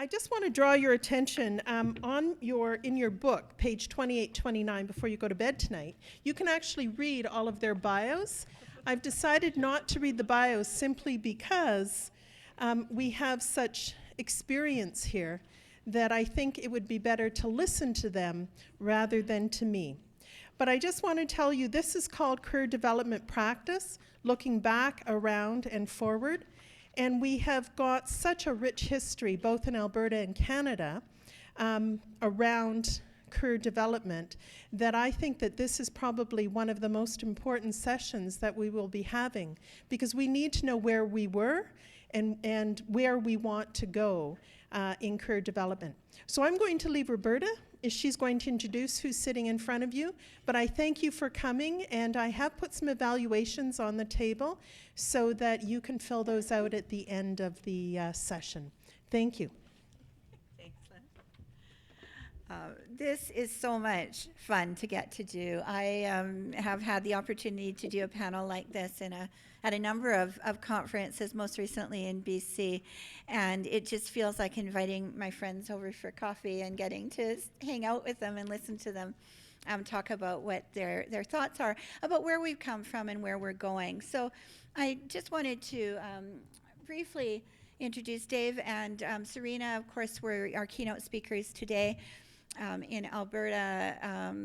I just want to draw your attention in your book, page 28, 29, before you go to bed tonight, you can actually read all of their bios. I've decided not to read the bios simply because we have such experience here that I think it would be better to listen to them rather than to me. But I just want to tell you, this is called Career Development Practice, looking back, around, and forward. And we have got such a rich history, both in Alberta and Canada, around career development, that I think that this is probably one of the most important sessions that we will be having, because we need to know where we were and where we want to go in career development. So I'm going to leave Roberta. She's going to introduce who's sitting in front of you, but I thank you for coming, and I have put some evaluations on the table so that you can fill those out at the end of the session. Thank you. Excellent. This is so much fun to get to do. I have had the opportunity to do a panel like this at a number of conferences, most recently in BC, and it just feels like inviting my friends over for coffee and getting to hang out with them and listen to them talk about what their thoughts are about where we've come from and where we're going. So I just wanted to briefly introduce Dave and Serena. Of course, were our keynote speakers today. In Alberta,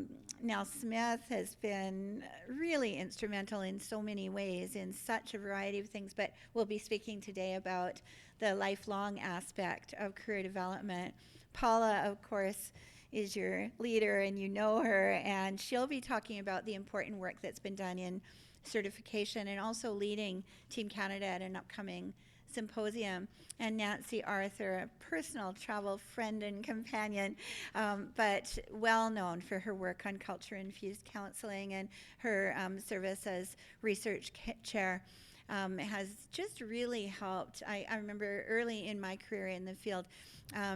Nell Smith has been really instrumental in so many ways, in such a variety of things, but we'll be speaking today about the lifelong aspect of career development. Paula, of course, is your leader, and you know her, and she'll be talking about the important work that's been done in certification and also leading Team Canada at an upcoming symposium. And Nancy Arthur, a personal travel friend and companion, but well known for her work on culture-infused counseling and her service as research chair, has just really helped. I remember early in my career in the field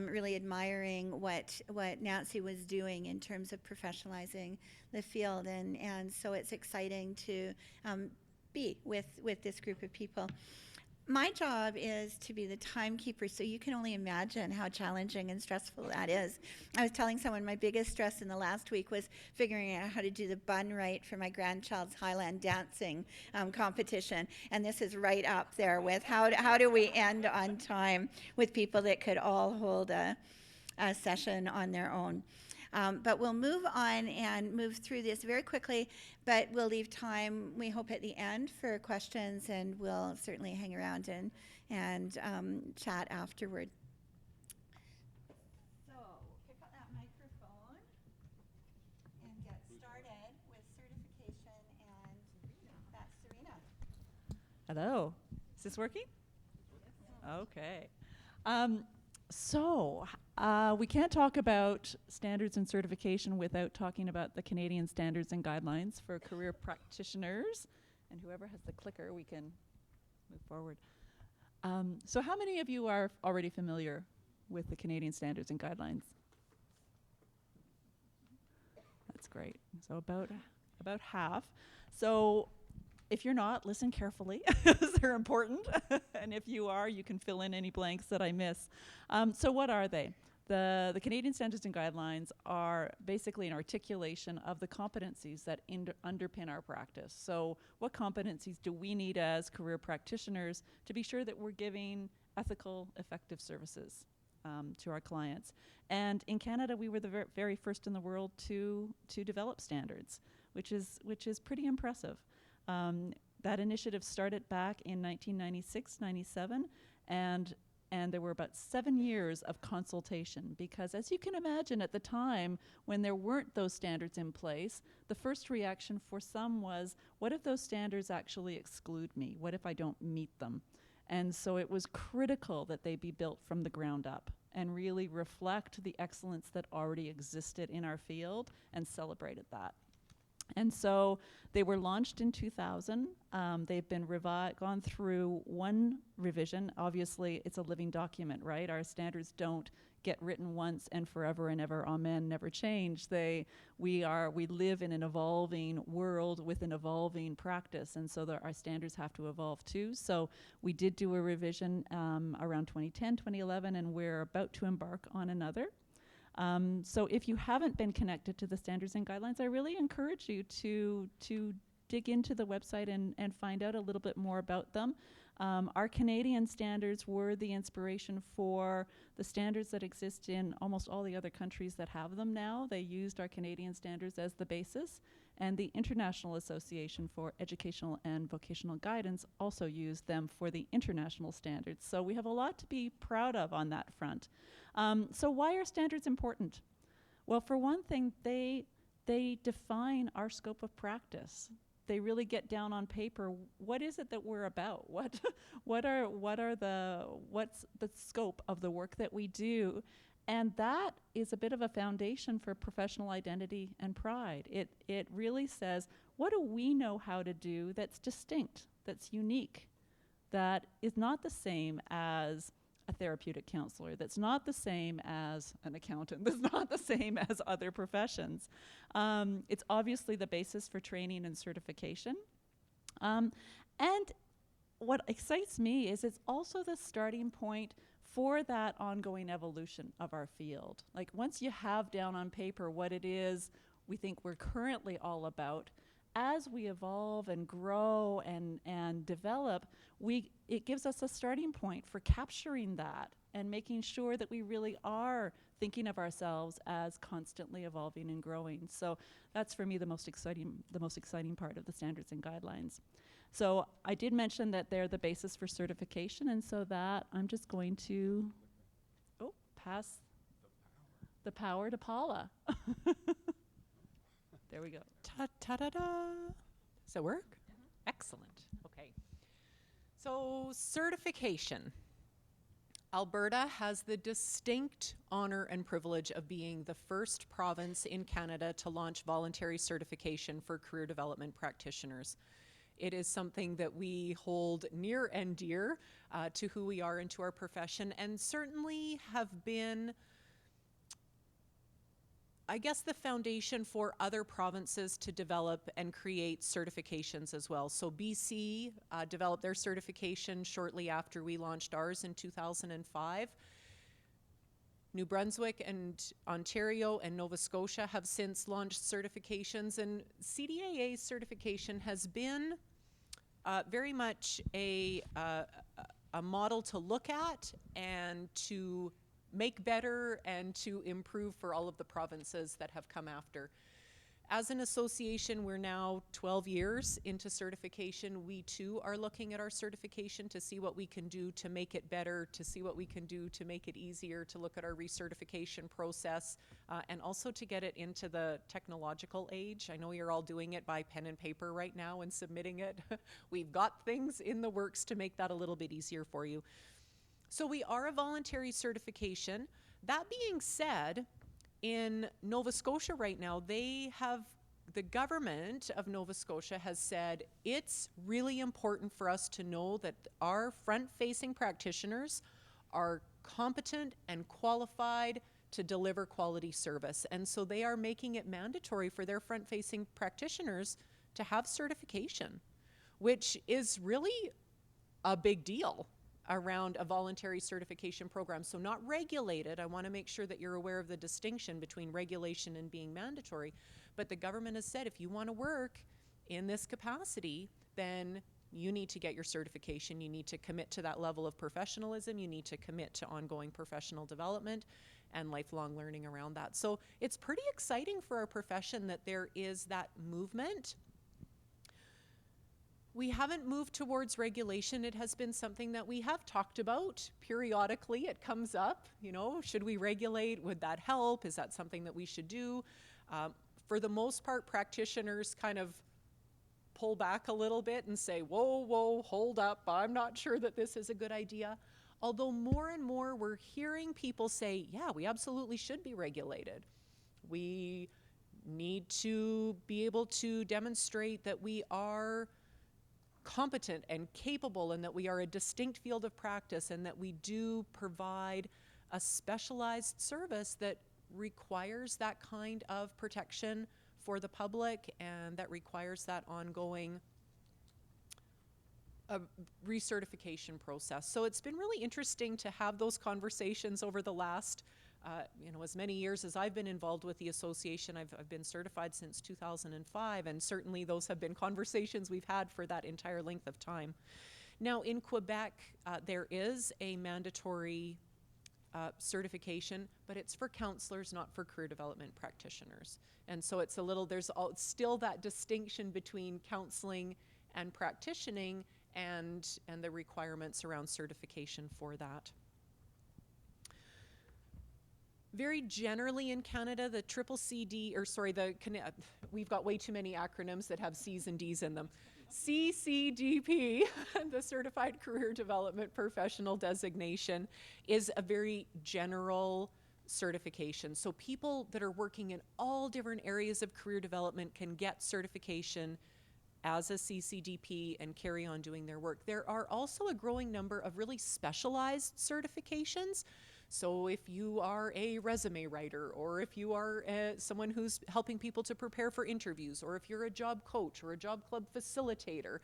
really admiring what Nancy was doing in terms of professionalizing the field, and so it's exciting to be with this group of people. My job is to be the timekeeper, so you can only imagine how challenging and stressful that is. I was telling someone my biggest stress in the last week was figuring out how to do the bun right for my grandchild's Highland dancing competition, and this is right up there with how do we end on time with people that could all hold a session on their own. But we'll move on and move through this very quickly, but we'll leave time, we hope, at the end for questions, and we'll certainly hang around and chat afterward. So pick up that microphone and get started with certification, and that's Serena. Hello. Is this working? Okay. We can't talk about standards and certification without talking about the Canadian Standards and Guidelines for Career Practitioners. And whoever has the clicker, we can move forward. So how many of you are already familiar with the Canadian Standards and Guidelines? That's great. So about half. So if you're not, listen carefully, because they're important. And if you are, you can fill in any blanks that I miss. So what are they? The Canadian Standards and Guidelines are basically an articulation of the competencies that underpin our practice. So what competencies do we need as career practitioners to be sure that we're giving ethical, effective services to our clients? And in Canada, we were the very first in the world to develop standards, which is pretty impressive. That initiative started back in 1996-97, and there were about 7 years of consultation, because as you can imagine, at the time when there weren't those standards in place, the first reaction for some was, what if those standards actually exclude me? What if I don't meet them? And so it was critical that they be built from the ground up and really reflect the excellence that already existed in our field and celebrated that. And so they were launched in 2000. They've been gone through one revision. Obviously, it's a living document, right? Our standards don't get written once and forever and ever, amen, never change. We live in an evolving world with an evolving practice, and so our standards have to evolve too. So we did do a revision around 2010, 2011, and we're about to embark on another. So if you haven't been connected to the standards and guidelines, I really encourage you to dig into the website and find out a little bit more about them. Our Canadian standards were the inspiration for the standards that exist in almost all the other countries that have them now. They used our Canadian standards as the basis, and the International Association for Educational and Vocational Guidance also used them for the international standards. So we have a lot to be proud of on that front. So why are standards important? Well, for one thing, they define our scope of practice. They really get down on paper. What is it that we're about? What's the scope of the work that we do? And that is a bit of a foundation for professional identity and pride. It really says, what do we know how to do that's distinct, that's unique, that is not the same as a therapeutic counselor, that's not the same as an accountant, that's not the same as other professions. It's obviously the basis for training and certification. And what excites me is it's also the starting point for that ongoing evolution of our field. Like once you have down on paper what it is we think we're currently all about, as we evolve and grow and develop, it gives us a starting point for capturing that and making sure that we really are thinking of ourselves as constantly evolving and growing. So that's for me the most exciting part of the standards and guidelines. So I did mention that they're the basis for certification, and so that I'm just going to pass the power to Paula. There we go. Ta-ta-da-da. Does that work? Excellent. Okay. So certification. Alberta has the distinct honor and privilege of being the first province in Canada to launch voluntary certification for career development practitioners. It is something that we hold near and dear to who we are and to our profession, and certainly have been, I guess, the foundation for other provinces to develop and create certifications as well. So BC developed their certification shortly after we launched ours in 2005. New Brunswick and Ontario and Nova Scotia have since launched certifications, and CDAA certification has been very much a model to look at and to make better and to improve for all of the provinces that have come after. As an association, we're now 12 years into certification. We too are looking at our certification to see what we can do to make it better, to see what we can do to make it easier, to look at our recertification process, and also to get it into the technological age. I know you're all doing it by pen and paper right now and submitting it. We've got things in the works to make that a little bit easier for you. So we are a voluntary certification. That being said, in Nova Scotia right now, the government of Nova Scotia has said it's really important for us to know that our front-facing practitioners are competent and qualified to deliver quality service. And so they are making it mandatory for their front-facing practitioners to have certification, which is really a big deal around a voluntary certification program. So not regulated. I want to make sure that you're aware of the distinction between regulation and being mandatory. But the government has said if you want to work in this capacity, then you need to get your certification. You need to commit to that level of professionalism. You need to commit to ongoing professional development and lifelong learning around that. So it's pretty exciting for our profession that there is that movement. We haven't moved towards regulation. It has been something that we have talked about periodically. It comes up, you know, should we regulate? Would that help? Is that something that we should do? For the most part, practitioners kind of pull back a little bit and say, whoa, hold up. I'm not sure that this is a good idea. Although more and more we're hearing people say, yeah, we absolutely should be regulated. We need to be able to demonstrate that we are competent and capable and that we are a distinct field of practice and that we do provide a specialized service that requires that kind of protection for the public and that requires that ongoing recertification process. So it's been really interesting to have those conversations over the last as many years as I've been involved with the association. I've been certified since 2005, and certainly those have been conversations we've had for that entire length of time. Now in Quebec, there is a mandatory certification, but it's for counselors, not for career development practitioners. And so it's there's still that distinction between counseling and practicing and the requirements around certification for that. Very generally in Canada, the we've got way too many acronyms that have C's and D's in them. CCDP, the Certified Career Development Professional designation, is a very general certification. So people that are working in all different areas of career development can get certification as a CCDP and carry on doing their work. There are also a growing number of really specialized certifications. So if you are a resume writer, or if you are someone who's helping people to prepare for interviews, or if you're a job coach or a job club facilitator,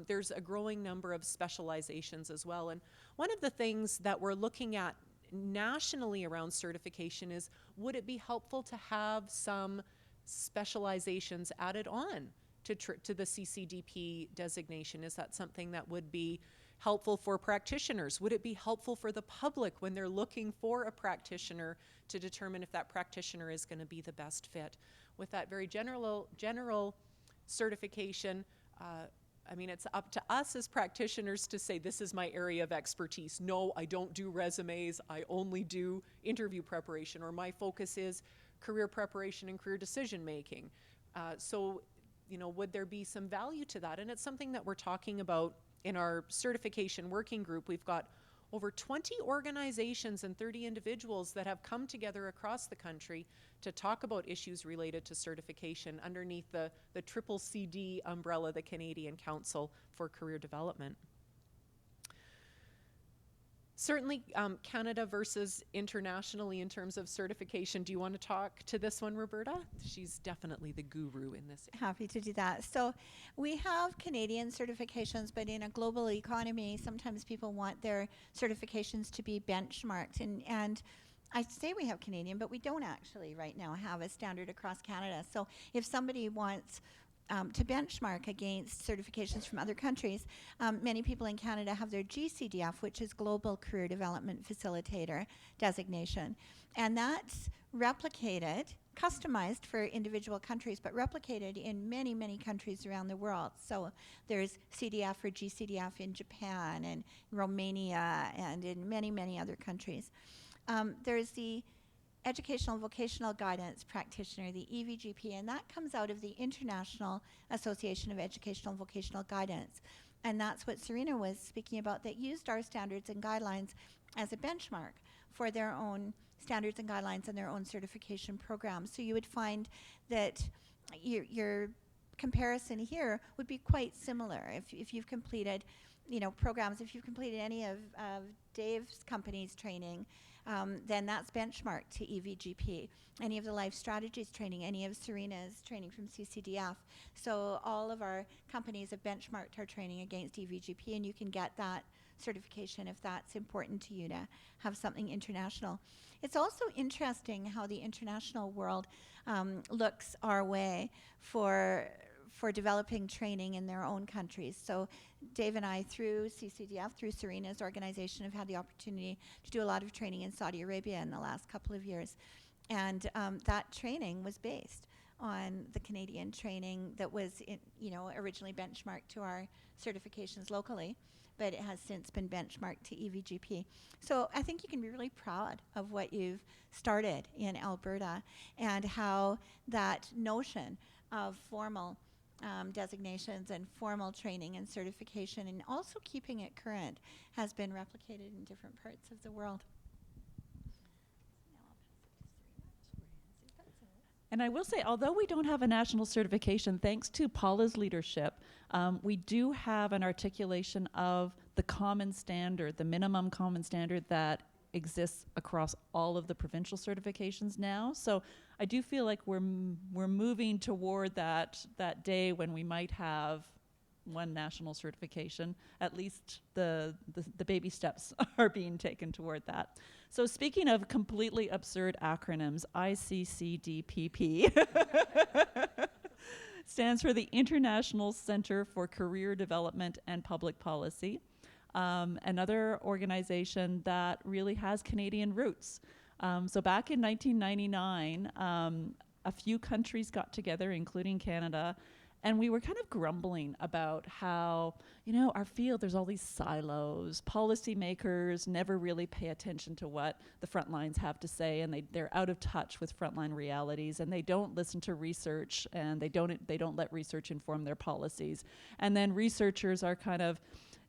there's a growing number of specializations as well. And one of the things that we're looking at nationally around certification is, would it be helpful to have some specializations added on to the CCDP designation? Is that something that would be helpful for practitioners? Would it be helpful for the public when they're looking for a practitioner to determine if that practitioner is going to be the best fit? With that very general certification, it's up to us as practitioners to say, this is my area of expertise. No, I don't do resumes. I only do interview preparation, or my focus is career preparation and career decision making. Would there be some value to that? And it's something that we're talking about in our certification working group. We've got over 20 organizations and 30 individuals that have come together across the country to talk about issues related to certification underneath the CCD umbrella, the Canadian Council for Career Development. Certainly Canada versus internationally in terms of certification. Do you want to talk to this one, Roberta? She's definitely the guru in this area. Happy to do that. So we have Canadian certifications, but in a global economy, sometimes people want their certifications to be benchmarked. And I say we have Canadian, but we don't actually right now have a standard across Canada. So if somebody wants to benchmark against certifications from other countries, many people in Canada have their GCDF, which is Global Career Development Facilitator designation. And that's replicated, customized for individual countries, but replicated in many, many countries around the world. So there's CDF or GCDF in Japan and Romania and in many, many other countries. There's the Educational Vocational Guidance Practitioner, the EVGP, and that comes out of the International Association of Educational Vocational Guidance. And that's what Serena was speaking about, that used our standards and guidelines as a benchmark for their own standards and guidelines and their own certification programs. So you would find that your comparison here would be quite similar. If you've completed programs, if you've completed any of Dave's company's training, then that's benchmarked to EVGP. Any of the life strategies training, any of Serena's training from CCDF. So all of our companies have benchmarked our training against EVGP, and you can get that certification if that's important to you to have something international. It's also interesting how the international world looks our way for developing training in their own countries. So Dave and I, through CCDF, through Serena's organization, have had the opportunity to do a lot of training in Saudi Arabia in the last couple of years. And that training was based on the Canadian training that was originally benchmarked to our certifications locally, but it has since been benchmarked to EVGP. So I think you can be really proud of what you've started in Alberta and how that notion of formal designations and formal training and certification, and also keeping it current, has been replicated in different parts of the world. And I will say, although we don't have a national certification, thanks to Paula's leadership, we do have an articulation of the common standard, the minimum common standard that exists across all of the provincial certifications now. So I do feel like we're moving toward that day when we might have one national certification. At least the baby steps are being taken toward that. So speaking of completely absurd acronyms, ICCDPP stands for the International Center for Career Development and Public Policy, another organization that really has Canadian roots. So back in 1999, a few countries got together, including Canada, and we were kind of grumbling about how, our field, there's all these silos. Policymakers never really pay attention to what the front lines have to say, and they're out of touch with frontline realities, and they don't listen to research, and they don't let research inform their policies. And then researchers are kind of,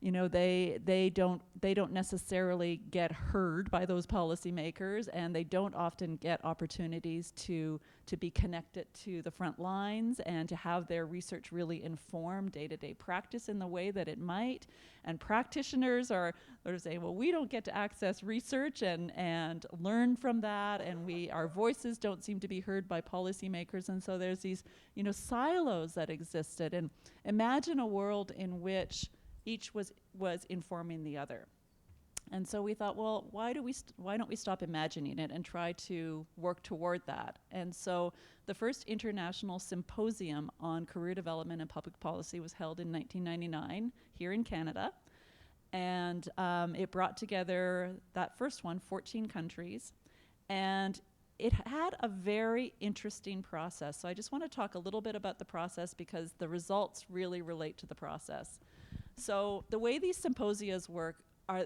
they don't necessarily get heard by those policymakers, and they don't often get opportunities to be connected to the front lines and to have their research really inform day-to-day practice in the way that it might. And practitioners are sort of saying, well, we don't get to access research and learn from that, and our voices don't seem to be heard by policymakers. And so there's these silos that existed. And imagine a world in which each was informing the other. And so we thought, well, why don't we stop imagining it and try to work toward that? And so the first international symposium on career development and public policy was held in 1999 here in Canada. And it brought together, that first one, 14 countries. And it had a very interesting process. So I just want to talk a little bit about the process because the results really relate to the process. So the way these symposias work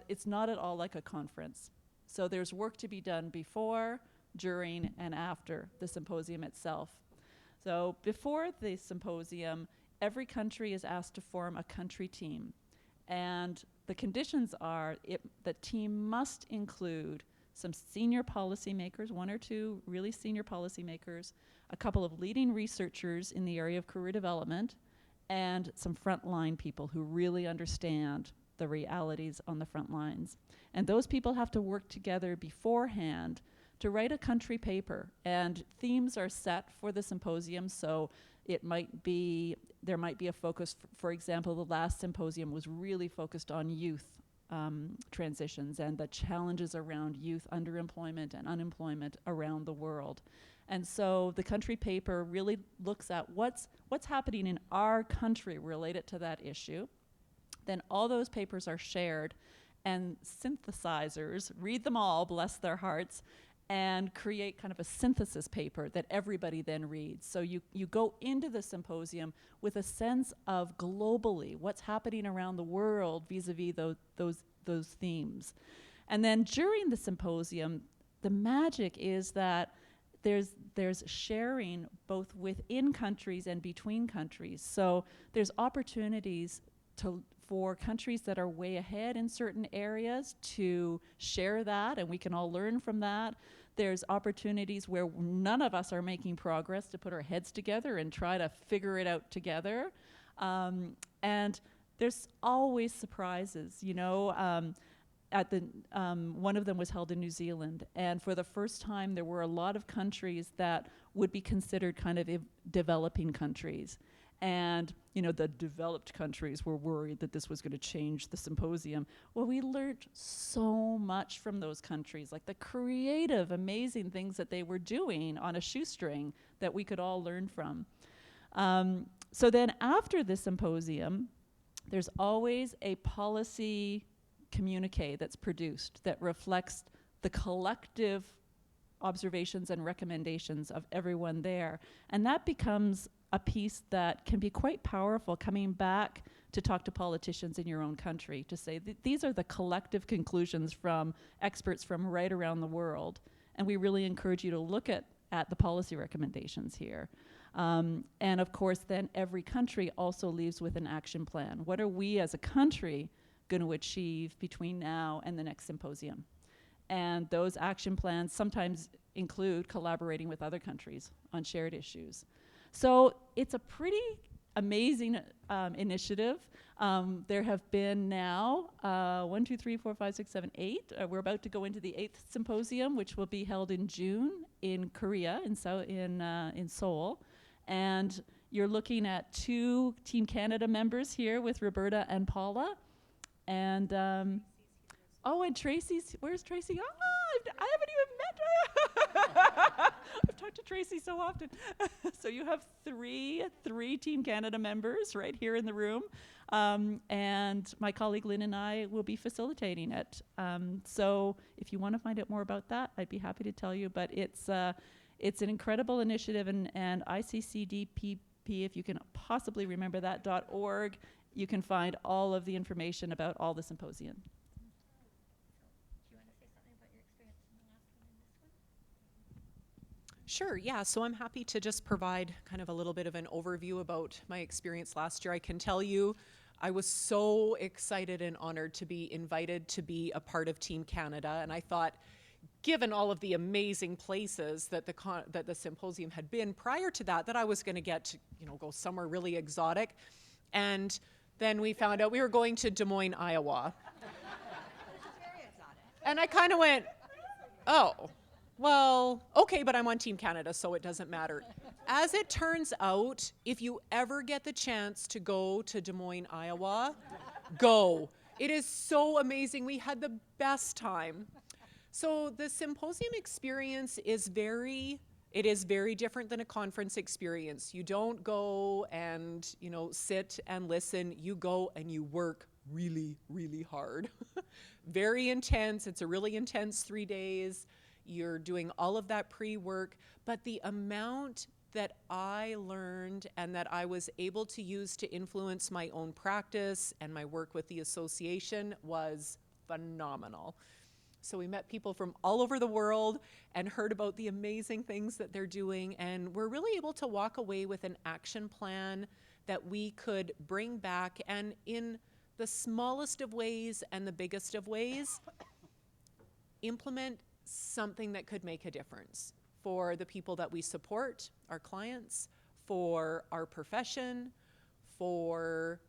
it's not at all like a conference. So there's work to be done before, during, and after the symposium itself. So before the symposium, every country is asked to form a country team. And the conditions are the team must include some senior policymakers, one or two really senior policymakers, a couple of leading researchers in the area of career development, and some frontline people who really understand the realities on the front lines. And those people have to work together beforehand to write a country paper. And themes are set for the symposium, so there might be a focus. For example, the last symposium was really focused on youth transitions and the challenges around youth underemployment and unemployment around the world. And so the country paper really looks at what's happening in our country related to that issue. Then all those papers are shared, and synthesizers read them all, bless their hearts, and create kind of a synthesis paper that everybody then reads. So you go into the symposium with a sense of globally what's happening around the world vis-a-vis those themes. And then during the symposium, the magic is that there's sharing both within countries and between countries. So there's opportunities for countries that are way ahead in certain areas to share that, and we can all learn from that. There's opportunities where none of us are making progress to put our heads together and try to figure it out together. And there's always surprises, at the one of them was held in New Zealand, and for the first time there were a lot of countries that would be considered kind of developing countries. And, the developed countries were worried that this was going to change the symposium. Well, we learned so much from those countries, like the creative, amazing things that they were doing on a shoestring that we could all learn from. So then after the symposium, there's always a policy communique that's produced that reflects the collective observations and recommendations of everyone there. And that becomes a piece that can be quite powerful, coming back to talk to politicians in your own country, to say these are the collective conclusions from experts from right around the world. And we really encourage you to look at the policy recommendations here. And of course, then every country also leaves with an action plan. What are we as a country going to achieve between now and the next symposium? And those action plans sometimes include collaborating with other countries on shared issues. So it's a pretty amazing initiative. There have been now 1, 2, 3, 4, 5, 6, 7, 8. We're about to go into the 8th symposium, which will be held in June in Korea, in Seoul. And you're looking at 2 Team Canada members here with Roberta and Paula. And and Tracy's, where's Tracy? I haven't even met her. I've talked to Tracy so often. So you have three Team Canada members right here in the room. And my colleague Lynn and I will be facilitating it. So if you want to find out more about that, I'd be happy to tell you. But it's an incredible initiative, and ICCDPP, if you can possibly remember that, .org, you can find all of the information about all the symposium. Sure, yeah, so I'm happy to just provide kind of a little bit of an overview about my experience last year. I can tell you I was so excited and honored to be invited to be a part of Team Canada, and I thought, given all of the amazing places that the symposium had been prior to that I was going to get to, go somewhere really exotic. And then we found out we were going to Des Moines, Iowa. And I kind of went, oh, well, okay, but I'm on Team Canada, so it doesn't matter. As it turns out, if you ever get the chance to go to Des Moines, Iowa, go. It is so amazing. We had the best time. So the symposium experience is very different than a conference experience. You don't go and, sit and listen. You go and you work really, really hard. Very intense. It's a really intense 3 days. You're doing all of that pre-work, but the amount that I learned and that I was able to use to influence my own practice and my work with the association was phenomenal. So we met people from all over the world and heard about the amazing things that they're doing, and we're really able to walk away with an action plan that we could bring back, and in the smallest of ways and the biggest of ways, implement something that could make a difference for the people that we support, our clients, for our profession, for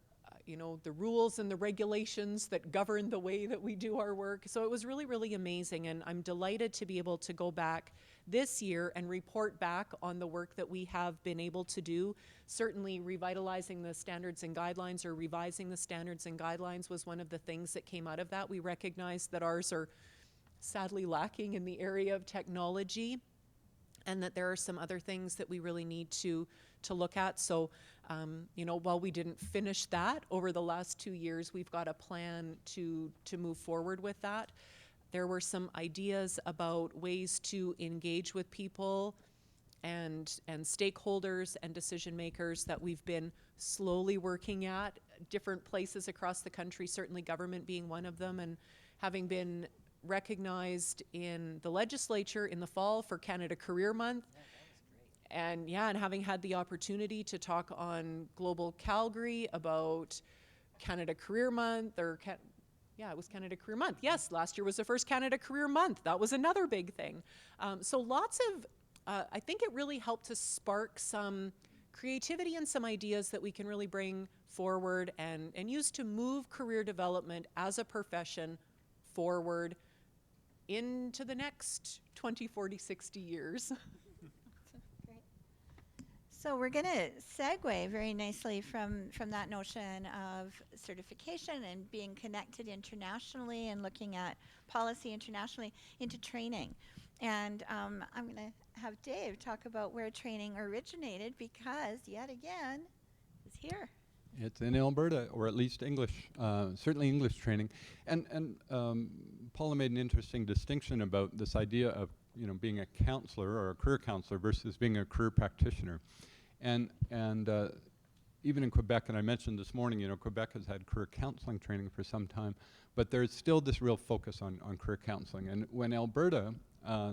the rules and the regulations that govern the way that we do our work. So it was really, really amazing, and I'm delighted to be able to go back this year and report back on the work that we have been able to do. Certainly revitalizing the standards and guidelines, or revising the standards and guidelines, was one of the things that came out of that. We recognized that ours are sadly lacking in the area of technology, and that there are some other things that we really need to look at. So, while we didn't finish that over the last 2 years, we've got a plan to move forward with that. There were some ideas about ways to engage with people and stakeholders and decision makers that we've been slowly working at different places across the country, certainly government being one of them, and having been recognized in the legislature in the fall for Canada Career Month. And having had the opportunity to talk on Global Calgary about Canada Career Month, it was Canada Career Month. Yes, last year was the first Canada Career Month. That was another big thing. So lots of, I think it really helped to spark some creativity and some ideas that we can really bring forward and use to move career development as a profession forward into the next 20, 40, 60 years. So we're going to segue very nicely from that notion of certification and being connected internationally and looking at policy internationally into training. And I'm going to have Dave talk about where training originated, because yet again, it's here. It's in Alberta, or at least English, certainly English training. And Paula made an interesting distinction about this idea of being a counselor or a career counselor versus being a career practitioner. And even in Quebec, and I mentioned this morning, Quebec has had career counseling training for some time, but there's still this real focus on career counseling. And when Alberta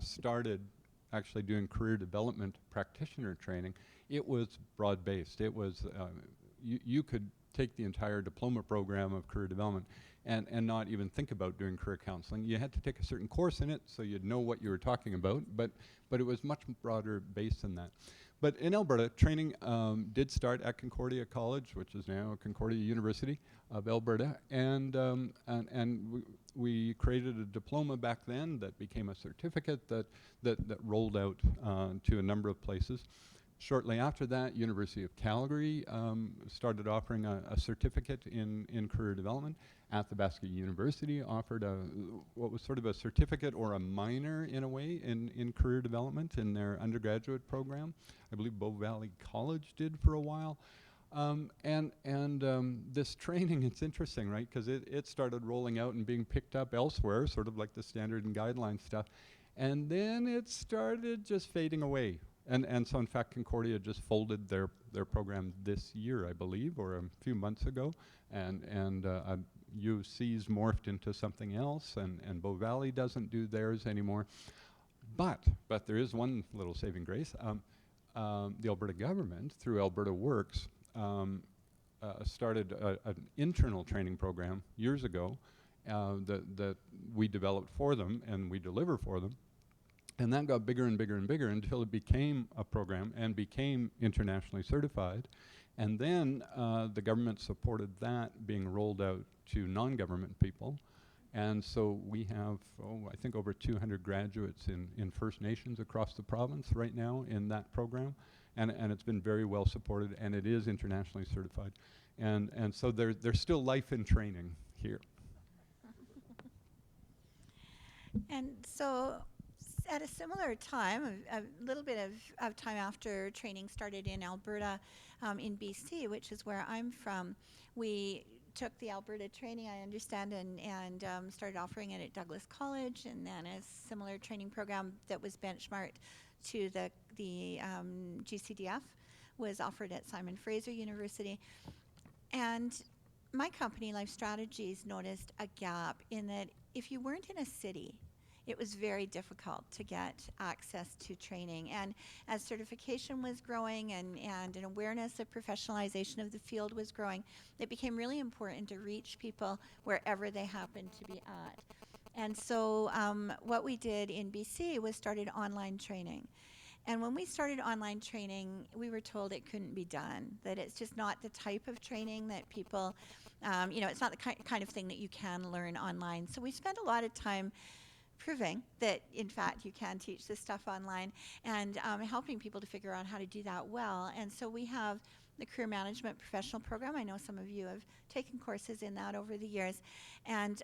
started actually doing career development practitioner training, it was broad-based. It was, you could take the entire diploma program of career development and not even think about doing career counseling. You had to take a certain course in it so you'd know what you were talking about, but it was much broader based than that. But in Alberta, training did start at Concordia College, which is now Concordia University of Alberta, and we created a diploma back then that became a certificate that rolled out to a number of places. Shortly after that, University of Calgary started offering a certificate in career development. Athabasca University offered what was sort of a certificate or a minor in a way in career development in their undergraduate program. I believe Bow Valley College did for a while. This training, it's interesting, right? Because it started rolling out and being picked up elsewhere, sort of like the standard and guideline stuff. And then it started just fading away. And so in fact, Concordia just folded their program this year, I believe, or a few months ago. And UC's morphed into something else, and Bow Valley doesn't do theirs anymore. But there is one little saving grace. The Alberta government, through Alberta Works, started an internal training program years ago that we developed for them and we deliver for them. And that got bigger and bigger and bigger until it became a program and became internationally certified. And then the government supported that being rolled out to non-government people. And so we have, I think over 200 graduates in First Nations across the province right now in that program. And it's been very well supported, and it is internationally certified. And so there's still life in training here. And so at a similar time, a little bit of time after training started in Alberta, in BC, which is where I'm from, we took the Alberta training, I understand, and started offering it at Douglas College, and then a similar training program that was benchmarked to the GCDF was offered at Simon Fraser University. And my company, Life Strategies, noticed a gap in that if you weren't in a city, it was very difficult to get access to training. And as certification was growing and an awareness of professionalization of the field was growing, it became really important to reach people wherever they happened to be at. And so what we did in BC was started online training. And when we started online training, we were told it couldn't be done, that it's just not the type of training that people, it's not the kind of thing that you can learn online. So we spent a lot of time proving that, in fact, you can teach this stuff online and helping people to figure out how to do that well. And so we have the Career Management Professional Program. I know some of you have taken courses in that over the years, and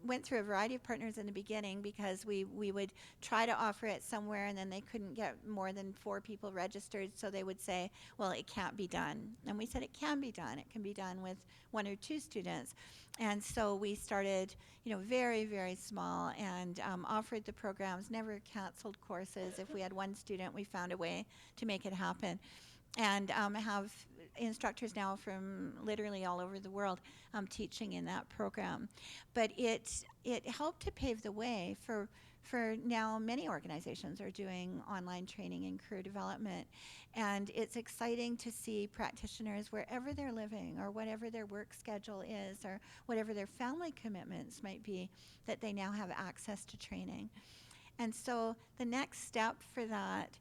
went through a variety of partners in the beginning because we would try to offer it somewhere and then they couldn't get more than 4 people registered, so they would say, well, it can't be done. And we said it can be done. It can be done with 1 or 2 students. And so we started, very, very small and offered the programs, never canceled courses. If we had 1 student, we found a way to make it happen. And have instructors now from literally all over the world teaching in that program. But it helped to pave the way for now many organizations are doing online training in career development. And it's exciting to see practitioners wherever they're living or whatever their work schedule is or whatever their family commitments might be, that they now have access to training. And so the next step for that,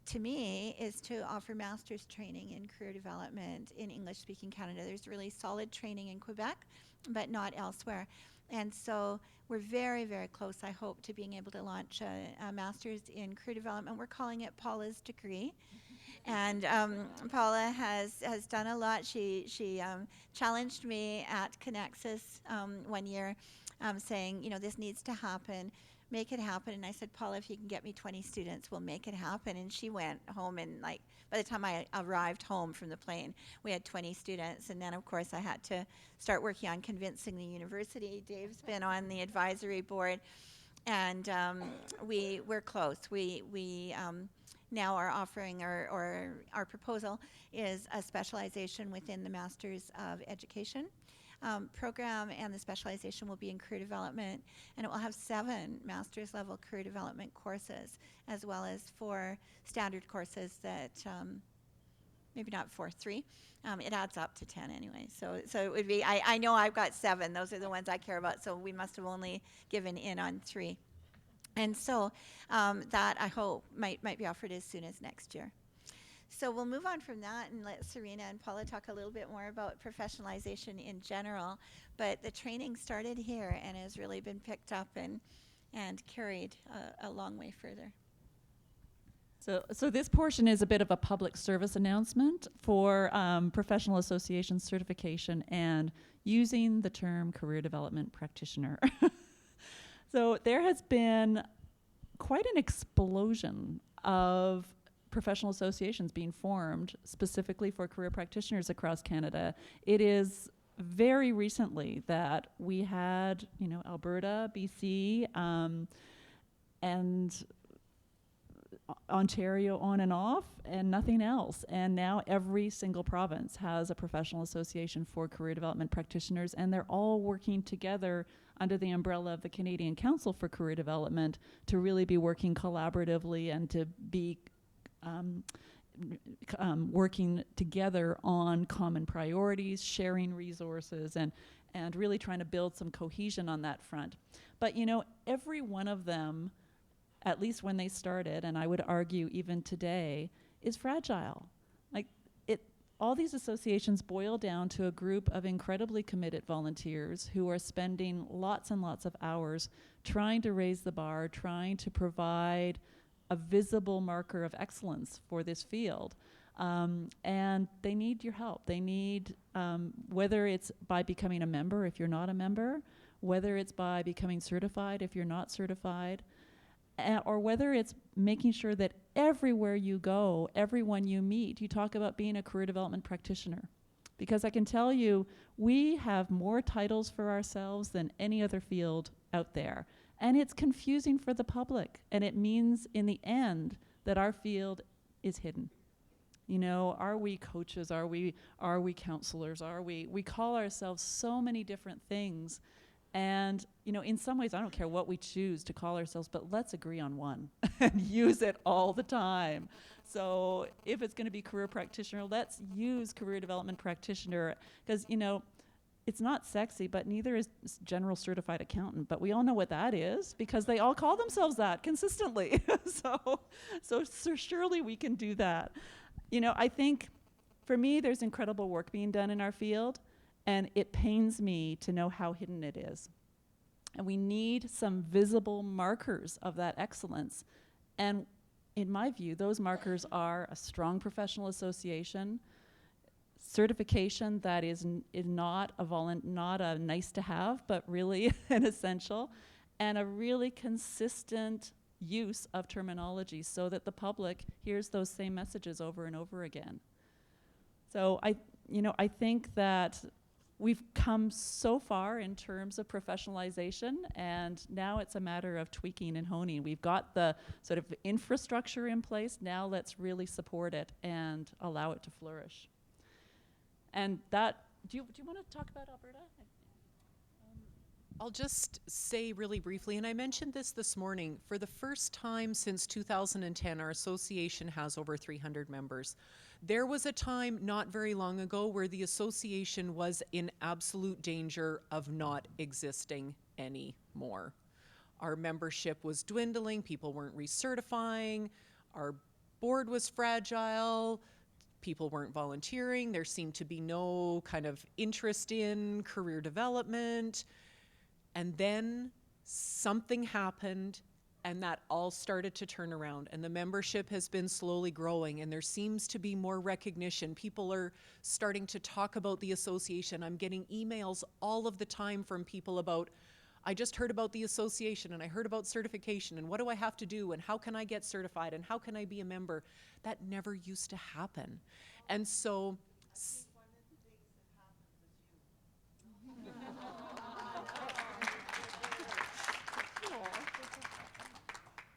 to me, is to offer master's training in career development in English-speaking Canada. There's really solid training in Quebec, but not elsewhere. And so we're very, very close, I hope, to being able to launch a master's in career development. We're calling it Paula's degree. And Paula has done a lot. She challenged me at Connexus one year, saying, this needs to happen. Make it happen. And I said, Paula, if you can get me 20 students, we'll make it happen. And she went home, and by the time I arrived home from the plane, we had 20 students. And then, of course, I had to start working on convincing the university. Dave's been on the advisory board, and we're close. We now are offering, or our proposal is a specialization within the Masters of Education program, and the specialization will be in career development, and it will have 7 master's level career development courses, as well as 4 standard courses that maybe not 4, 3. It adds up to 10 anyway. So it would be, I know I've got 7. Those are the ones I care about. So we must have only given in on 3. And so that I hope might be offered as soon as next year. So we'll move on from that and let Serena and Paula talk a little bit more about professionalization in general. But the training started here and has really been picked up and carried a long way further. So this portion is a bit of a public service announcement for professional association certification and using the term career development practitioner. So there has been quite an explosion of professional associations being formed specifically for career practitioners across Canada. It is very recently that we had, Alberta, BC, and Ontario on and off, and nothing else. And now every single province has a professional association for career development practitioners, and they're all working together under the umbrella of the Canadian Council for Career Development to really be working collaboratively and to be working together on common priorities, sharing resources, and really trying to build some cohesion on that front. But every one of them, at least when they started, and I would argue even today, is fragile. All these associations boil down to a group of incredibly committed volunteers who are spending lots and lots of hours trying to raise the bar, trying to provide a visible marker of excellence for this field. And they need your help. They need, whether it's by becoming a member if you're not a member, whether it's by becoming certified if you're not certified, or whether it's making sure that everywhere you go, everyone you meet, you talk about being a career development practitioner. Because I can tell you, we have more titles for ourselves than any other field out there. And it's confusing for the public. And it means, in the end, that our field is hidden. Are we coaches? Are we counselors? We call ourselves so many different things. And, in some ways, I don't care what we choose to call ourselves, but let's agree on one and use it all the time. So if it's going to be career practitioner, let's use career development practitioner, because, it's not sexy, but neither is general certified accountant. But we all know what that is because they all call themselves that consistently. So surely we can do that. I think for me, there's incredible work being done in our field. And it pains me to know how hidden it is. And we need some visible markers of that excellence. And in my view, those markers are a strong professional association, certification that is not a nice to have, but really an essential, and a really consistent use of terminology so that the public hears those same messages over and over again. So I think that we've come so far in terms of professionalization, and now it's a matter of tweaking and honing. We've got the sort of infrastructure in place. Now let's really support it and allow it to flourish. And that, do you want to talk about Alberta? I'll just say really briefly, and I mentioned this morning, for the first time since 2010, our association has over 300 members. There was a time not very long ago where the association was in absolute danger of not existing anymore. Our membership was dwindling, people weren't recertifying, our board was fragile, people weren't volunteering, there seemed to be no kind of interest in career development. And then something happened, and that all started to turn around, and the membership has been slowly growing, and there seems to be more recognition. People are starting to talk about the association. I'm getting emails all of the time from people about, I just heard about the association, and I heard about certification, and what do I have to do, and how can I get certified, and how can I be a member? That never used to happen. And so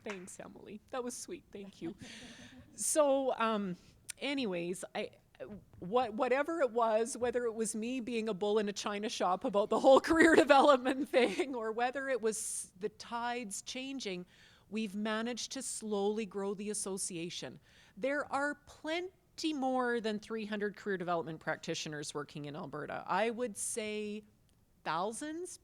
thanks, Emily. That was sweet. Thank you. So, anyways, whatever it was, whether it was me being a bull in a china shop about the whole career development thing, or whether it was the tides changing, we've managed to slowly grow the association. There are more than 300 career development practitioners working in Alberta. I would say thousands,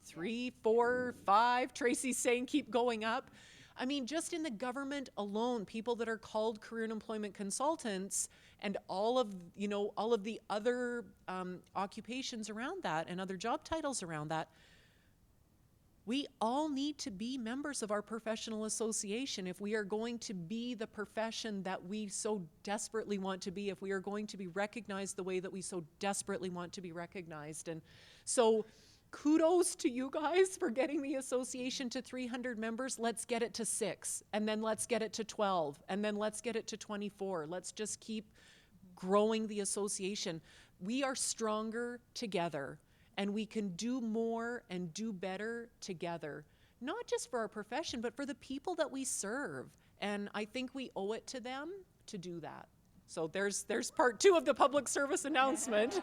3, 4, 5. Tracy's saying keep going up. I mean, just in the government alone, people that are called career and employment consultants and all of the other occupations around that and other job titles around that, we all need to be members of our professional association if we are going to be the profession that we so desperately want to be, if we are going to be recognized the way that we so desperately want to be recognized. And so kudos to you guys for getting the association to 300 members. Let's get it to 6, and then let's get it to 12, and then let's get it to 24. Let's just keep growing the association. We are stronger together, and we can do more and do better together, not just for our profession, but for the people that we serve. And I think we owe it to them to do that. So there's part 2 of the public service announcement.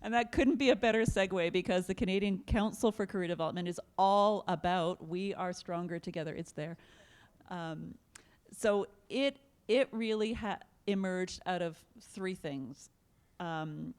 And that couldn't be a better segue, because the Canadian Council for Career Development is all about we are stronger together. It's there. So it really emerged out of 3 things. One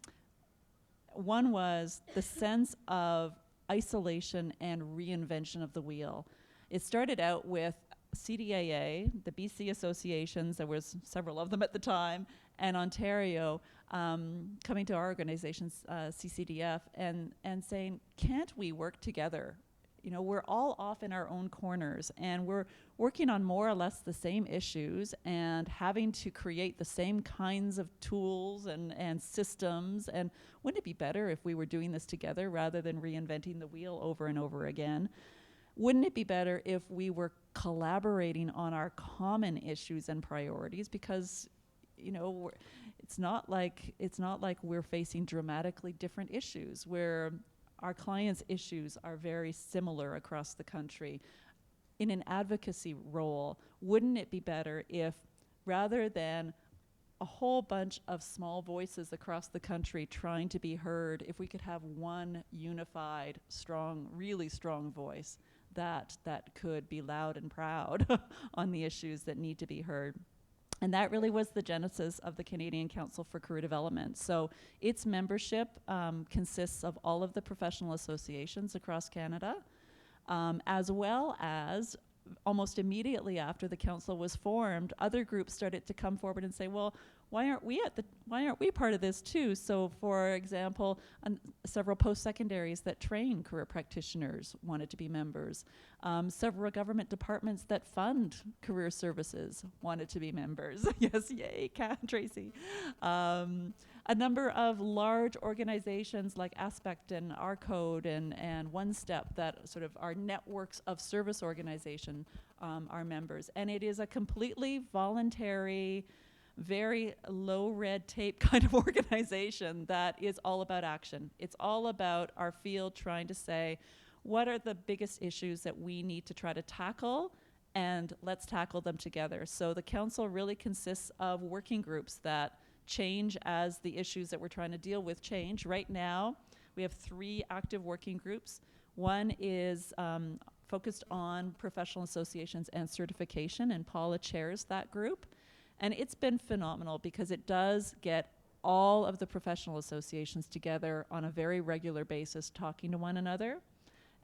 was the sense of isolation and reinvention of the wheel. It started out with CDAA, the BC associations, there was several of them at the time, and Ontario coming to our organizations, CCDF, and saying, can't we work together? You know, we're all off in our own corners, and we're working on more or less the same issues and having to create the same kinds of tools and systems. And wouldn't it be better if we were doing this together rather than reinventing the wheel over and over again? Wouldn't it be better if we were collaborating on our common issues and priorities? Because, you know, it's not like we're facing dramatically different issues, where our clients' issues are very similar across the country. In an advocacy role, wouldn't it be better if, rather than a whole bunch of small voices across the country trying to be heard, if we could have one unified, strong, really strong voice that could be loud and proud on the issues that need to be heard? And that really was the genesis of the Canadian Council for Career Development. So its membership consists of all of the professional associations across Canada, as well as almost immediately after the council was formed, other groups started to come forward and say, well, why aren't we part of this too? So for example, several post-secondaries that train career practitioners wanted to be members. Several government departments that fund career services wanted to be members. Yes, yay, Tracy. A number of large organizations like Aspect and RCode and One Step, that sort of are networks of service organization, are members. And it is a completely voluntary, very low red tape kind of organization that is all about action. It's all about our field trying to say, what are the biggest issues that we need to try to tackle, and let's tackle them together. So the council really consists of working groups that change as the issues that we're trying to deal with change. Right now, we have 3 active working groups. One is focused on professional associations and certification, and Paula chairs that group. And it's been phenomenal because it does get all of the professional associations together on a very regular basis, talking to one another.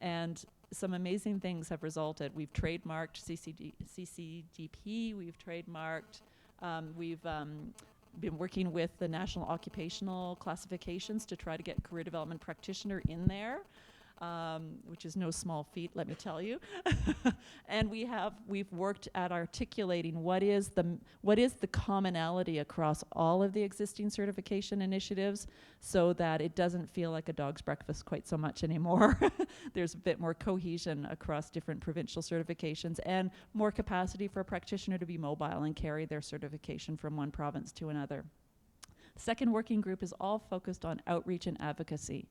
And some amazing things have resulted. We've trademarked CCGP, we've trademarked, we've been working with the National Occupational Classifications to try to get career development practitioner in there. Which is no small feat, let me tell you. And we've worked at articulating what is the commonality across all of the existing certification initiatives, so that it doesn't feel like a dog's breakfast quite so much anymore. There's a bit more cohesion across different provincial certifications, and more capacity for a practitioner to be mobile and carry their certification from one province to another. The second working group is all focused on outreach and advocacy,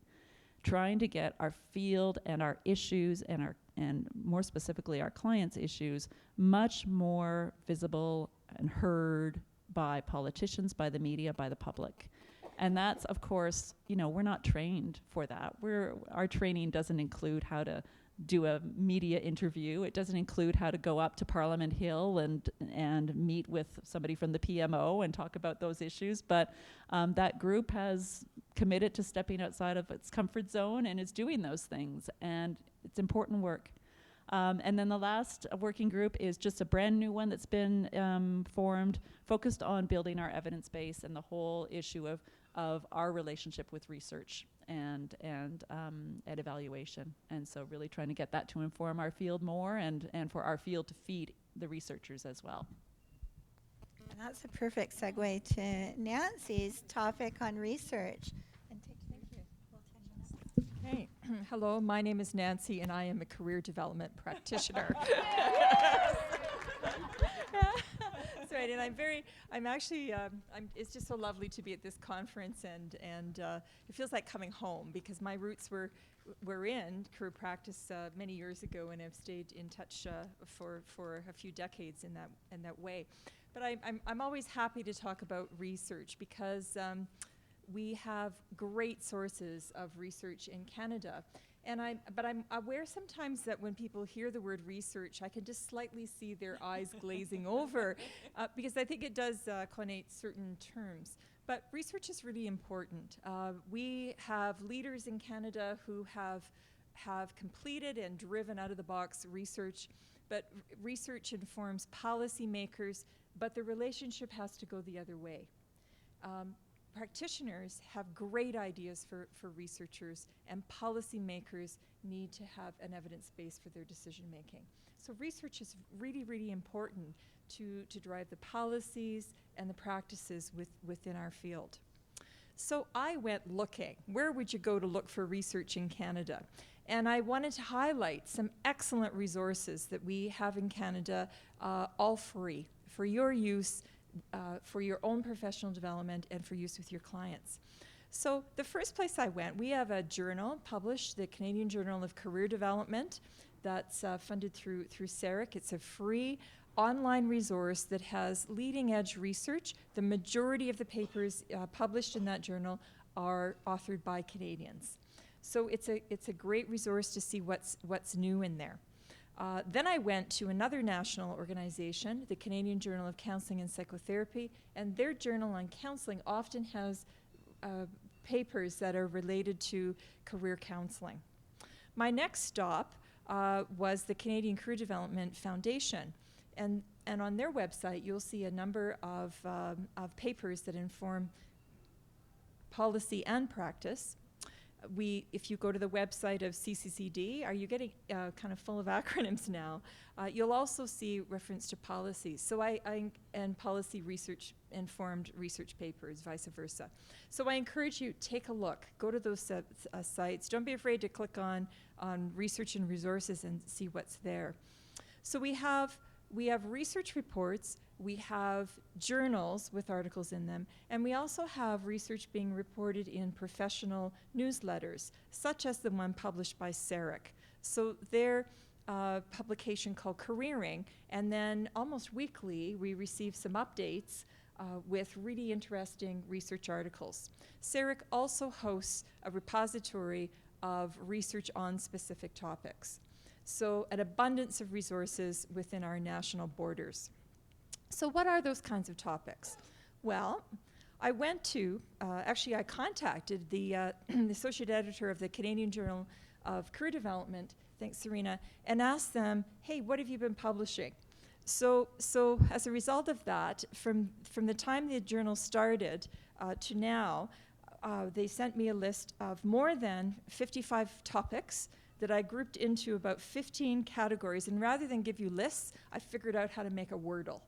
trying to get our field and our issues and more specifically our clients' issues much more visible and heard by politicians, by the media, by the public. And that's, of course, you know, we're not trained for that. Our training doesn't include how to do a media interview. It doesn't include how to go up to Parliament Hill and meet with somebody from the PMO and talk about those issues. But that group has committed to stepping outside of its comfort zone and is doing those things. And it's important work. And then the last working group is just a brand new one that's been formed, focused on building our evidence base and the whole issue of our relationship with research and evaluation. And so really trying to get that to inform our field more and for our field to feed the researchers as well. And that's a perfect segue to Nancy's topic on research. Hey, hello, my name is Nancy and I am a career development practitioner. That's right, and it's just so lovely to be at this conference and it feels like coming home because my roots were in career practice many years ago and have stayed in touch for a few decades in that way. But I'm always happy to talk about research because we have great sources of research in Canada. But I'm aware sometimes that when people hear the word research, I can just slightly see their eyes glazing over because I think it does connote certain terms. But research is really important. We have leaders in Canada who have completed and driven out of the box research, but research informs policymakers, but the relationship has to go the other way. Practitioners have great ideas for researchers, and policymakers need to have an evidence base for their decision making. So research is really, really important to drive the policies and the practices within our field. So I went looking. Where would you go to look for research in Canada? And I wanted to highlight some excellent resources that we have in Canada, all free, for your use, for your own professional development and for use with your clients. So the first place I went, we have a journal published, the Canadian Journal of Career Development, that's funded through CERIC. It's a free online resource that has leading edge research. The majority of the papers published in that journal are authored by Canadians. So it's a great resource to see what's new in there. Then I went to another national organization, the Canadian Journal of Counseling and Psychotherapy, and their journal on counseling often has papers that are related to career counseling. My next stop was the Canadian Career Development Foundation, and on their website you'll see a number of papers that inform policy and practice. If you go to the website of CCCD, are you getting kind of full of acronyms now? You'll also see reference to policies. So and policy research informed research papers, vice versa. So I encourage you, take a look, go to those sites. Don't be afraid to click on research and resources and see what's there. So we have research reports, we have journals with articles in them, and we also have research being reported in professional newsletters, such as the one published by CERIC. So their publication called Careering, and then almost weekly we receive some updates with really interesting research articles. CERIC also hosts a repository of research on specific topics. So an abundance of resources within our national borders. So what are those kinds of topics? Well, I went to, actually I contacted the associate editor of the Canadian Journal of Career Development, thanks Serena, and asked them, hey, what have you been publishing? So as a result of that, from the time the journal started to now, they sent me a list of more than 55 topics that I grouped into about 15 categories. And rather than give you lists, I figured out how to make a Wordle.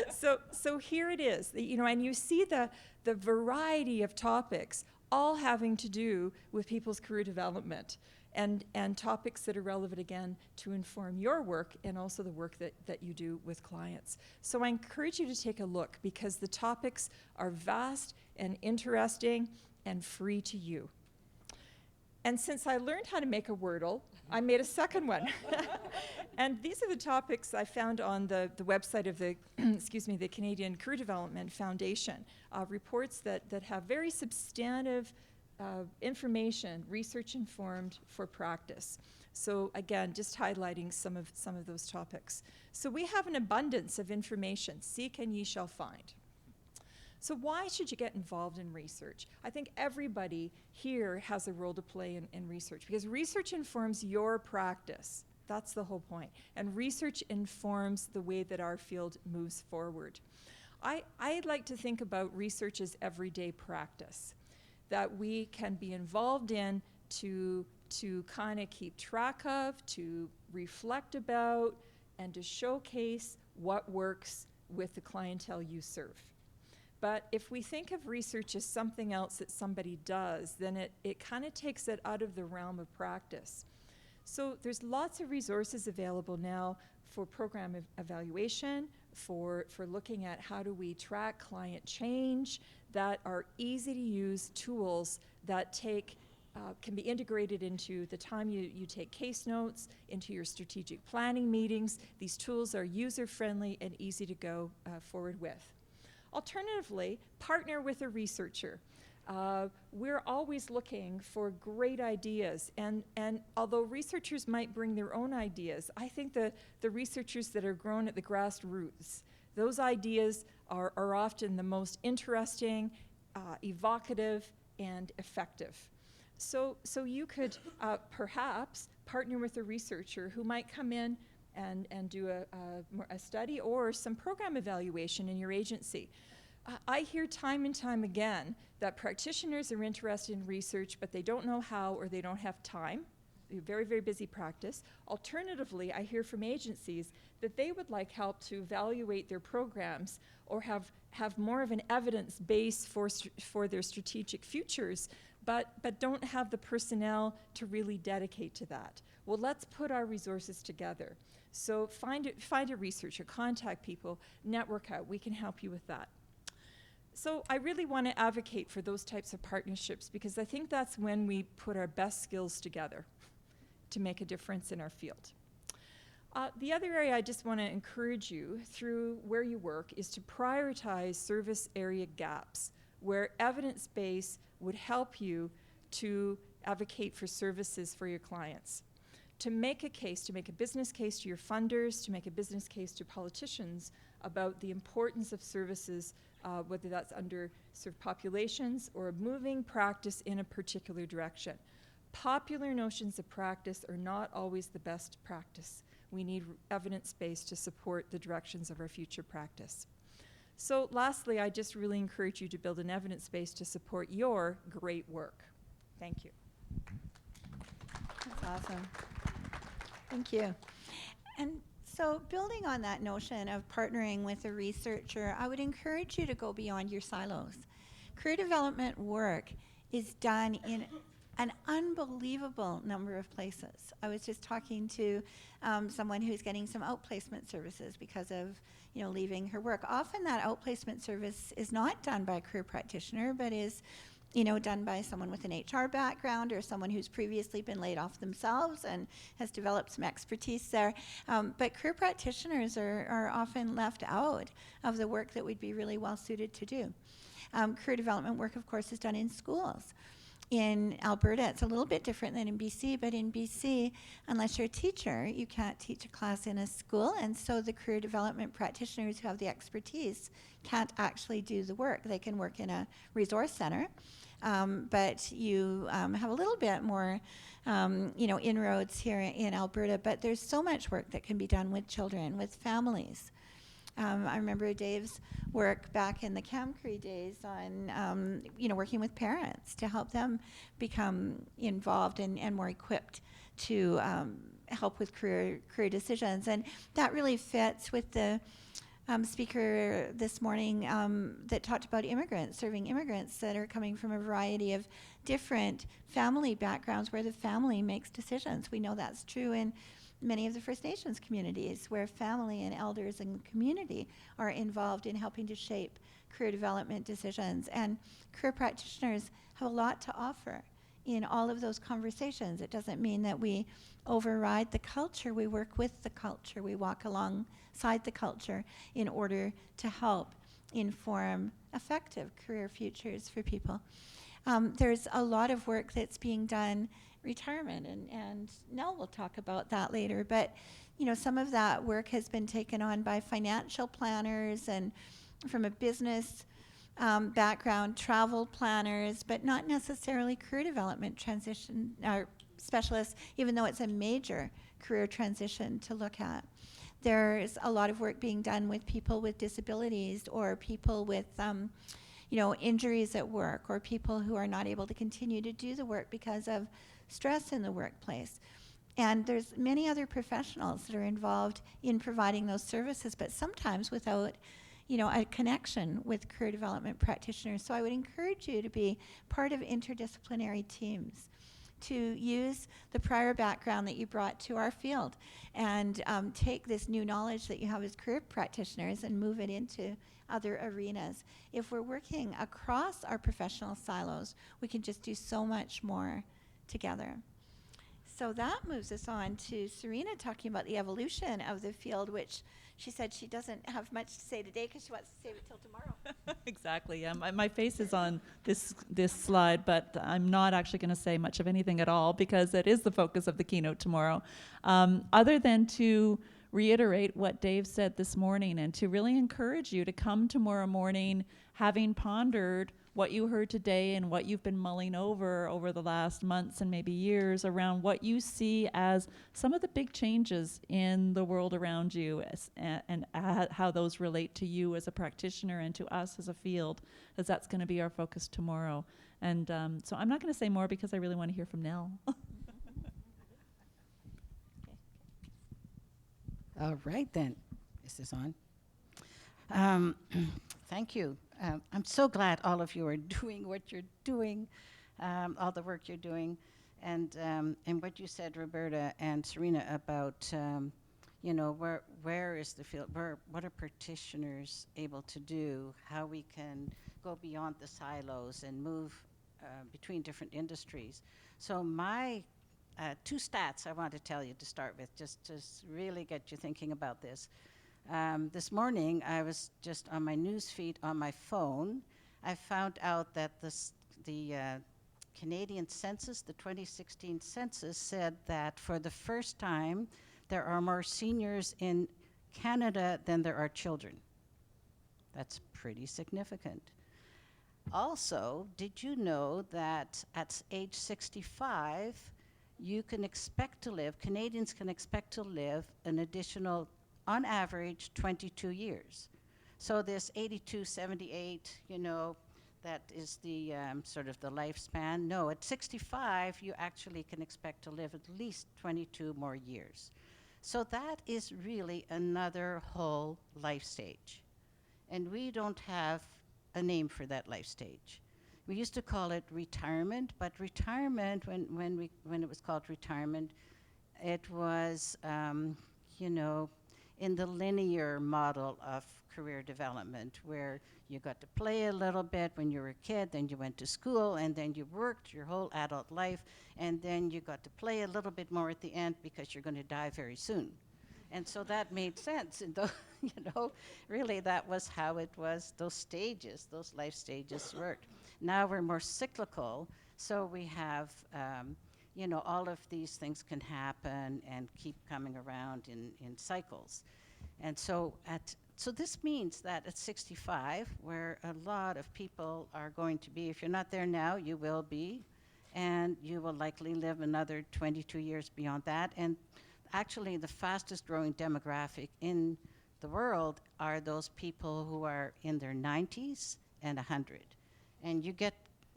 So here it is, and you see the variety of topics all having to do with people's career development and topics that are relevant, again, to inform your work and also the work that you do with clients. So I encourage you to take a look because the topics are vast and interesting and free to you. And since I learned how to make a Wordle, I made a second one. And these are the topics I found on the website of the, the Canadian Career Development Foundation. Reports that have very substantive information, research informed for practice. So again, just highlighting some of those topics. So we have an abundance of information. Seek and ye shall find. So why should you get involved in research? I think everybody here has a role to play in research, because research informs your practice. That's the whole point. And research informs the way that our field moves forward. I like to think about research as everyday practice that we can be involved in to kind of keep track of, to reflect about, and to showcase what works with the clientele you serve. But if we think of research as something else that somebody does, then it kind of takes it out of the realm of practice. So there's lots of resources available now for program evaluation, for looking at how do we track client change, that are easy to use tools that can be integrated into the time you take case notes, into your strategic planning meetings. These tools are user-friendly and easy to go forward with. Alternatively, partner with a researcher. We're always looking for great ideas, and although researchers might bring their own ideas, I think the researchers that are grown at the grassroots, those ideas are often the most interesting, evocative, and effective. So you could perhaps partner with a researcher who might come in and do a study or some program evaluation in your agency. I hear time and time again that practitioners are interested in research, but they don't know how or they don't have time. Very, very busy practice. Alternatively, I hear from agencies that they would like help to evaluate their programs or have more of an evidence base for their strategic futures, but don't have the personnel to really dedicate to that. Well, let's put our resources together. So find a researcher, contact people, network out. We can help you with that. So I really want to advocate for those types of partnerships, because I think that's when we put our best skills together to make a difference in our field. The other area I just want to encourage you through where you work is to prioritize service area gaps where evidence base would help you to advocate for services for your clients. To make a case, to make a business case to your funders, to make a business case to politicians about the importance of services, whether that's underserved populations or moving practice in a particular direction. Popular notions of practice are not always the best practice. We need evidence base to support the directions of our future practice. So lastly, I just really encourage you to build an evidence base to support your great work. Thank you. That's awesome. Thank you. And so building on that notion of partnering with a researcher, I would encourage you to go beyond your silos. Career development work is done in an unbelievable number of places. I was just talking to someone who's getting some outplacement services because of leaving her work. Often that outplacement service is not done by a career practitioner, but is done by someone with an HR background or someone who's previously been laid off themselves and has developed some expertise there. But career practitioners are often left out of the work that we'd be really well suited to do. Career development work, of course, is done in schools. In Alberta, it's a little bit different than in BC, but in BC, unless you're a teacher, you can't teach a class in a school, and so the career development practitioners who have the expertise can't actually do the work. They can work in a resource center, but you have a little bit more, inroads here in Alberta, but there's so much work that can be done with children, with families. I remember Dave's work back in the CamCree days on, working with parents to help them become involved and more equipped to help with career decisions. And that really fits with the speaker this morning that talked about immigrants, serving immigrants that are coming from a variety of different family backgrounds where the family makes decisions. We know that's true in many of the First Nations communities where family and elders and community are involved in helping to shape career development decisions. And career practitioners have a lot to offer in all of those conversations. It doesn't mean that we override the culture. We work with the culture. We walk alongside the culture in order to help inform effective career futures for people. There's a lot of work that's being done, retirement, and Nell will talk about that later, but some of that work has been taken on by financial planners and from a business background, travel planners, but not necessarily career development transition or specialists, even though it's a major career transition to look at. There's a lot of work being done with people with disabilities or people with injuries at work, or people who are not able to continue to do the work because of stress in the workplace. And there's many other professionals that are involved in providing those services, but sometimes without a connection with career development practitioners. So I would encourage you to be part of interdisciplinary teams, to use the prior background that you brought to our field and take this new knowledge that you have as career practitioners and move it into other arenas. If we're working across our professional silos, we can just do so much more together. So that moves us on to Serena talking about the evolution of the field, which she said she doesn't have much to say today because she wants to save it till tomorrow. Exactly. My face is on this slide, but I'm not actually going to say much of anything at all because it is the focus of the keynote tomorrow, other than to reiterate what Dave said this morning and to really encourage you to come tomorrow morning having pondered what you heard today and what you've been mulling over the last months and maybe years around what you see as some of the big changes in the world around you and how those relate to you as a practitioner and to us as a field, as that's going to be our focus tomorrow. And so I'm not going to say more because I really want to hear from Nell. All right, then. Is this on? Thank you. I'm so glad all of you are doing what you're doing, all the work you're doing, and what you said, Roberta and Serena, about where is the field, what are practitioners able to do, how we can go beyond the silos and move between different industries. So my two stats I want to tell you to start with, just to really get you thinking about this. This morning, I was just on my news feed on my phone. I found out that the Canadian census, the 2016 census, said that for the first time, there are more seniors in Canada than there are children. That's pretty significant. Also, did you know that at age 65, you can expect to live, Canadians can expect to live an additional, on average, 22 years. So this 82, 78, that is the sort of the lifespan. No, at 65, you actually can expect to live at least 22 more years. So that is really another whole life stage. And we don't have a name for that life stage. We used to call it retirement, but retirement, when it was called retirement, it was, in the linear model of career development, where you got to play a little bit when you were a kid, then you went to school, and then you worked your whole adult life, and then you got to play a little bit more at the end because you're going to die very soon. And so that made sense. And really that was how it was, those stages, those life stages worked. Now we're more cyclical, so we have, all of these things can happen and keep coming around in cycles. And so this means that at 65, where a lot of people are going to be, if you're not there now, you will be, and you will likely live another 22 years beyond that. And actually, the fastest growing demographic in the world are those people who are in their 90s and 100. And you get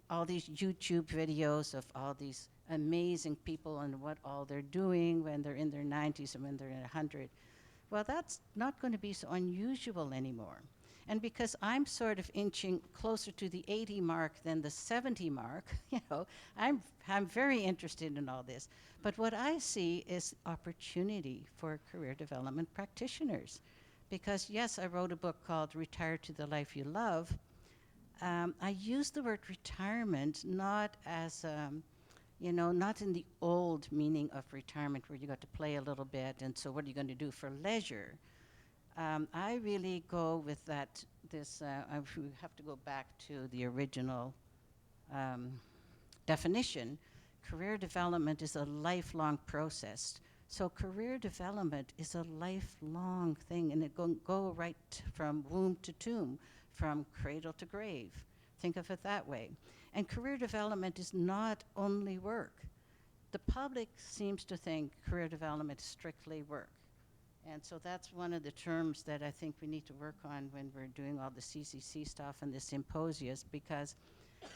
all these YouTube videos of all these amazing people and what all they're doing when they're in their 90s and when they're in 100. Well, that's not going to be so unusual anymore. And because I'm sort of inching closer to the 80 mark than the 70 mark, I'm very interested in all this. But what I see is opportunity for career development practitioners. Because yes, I wrote a book called Retire to the Life You Love. I use the word retirement not as, not in the old meaning of retirement where you got to play a little bit and so what are you going to do for leisure? I really go with that, we have to go back to the original definition, career development is a lifelong process. So career development is a lifelong thing, and it go right from womb to tomb, from cradle to grave. Think of it that way. And career development is not only work. The public seems to think career development is strictly work. And so that's one of the terms that I think we need to work on when we're doing all the CCC stuff and the symposias, because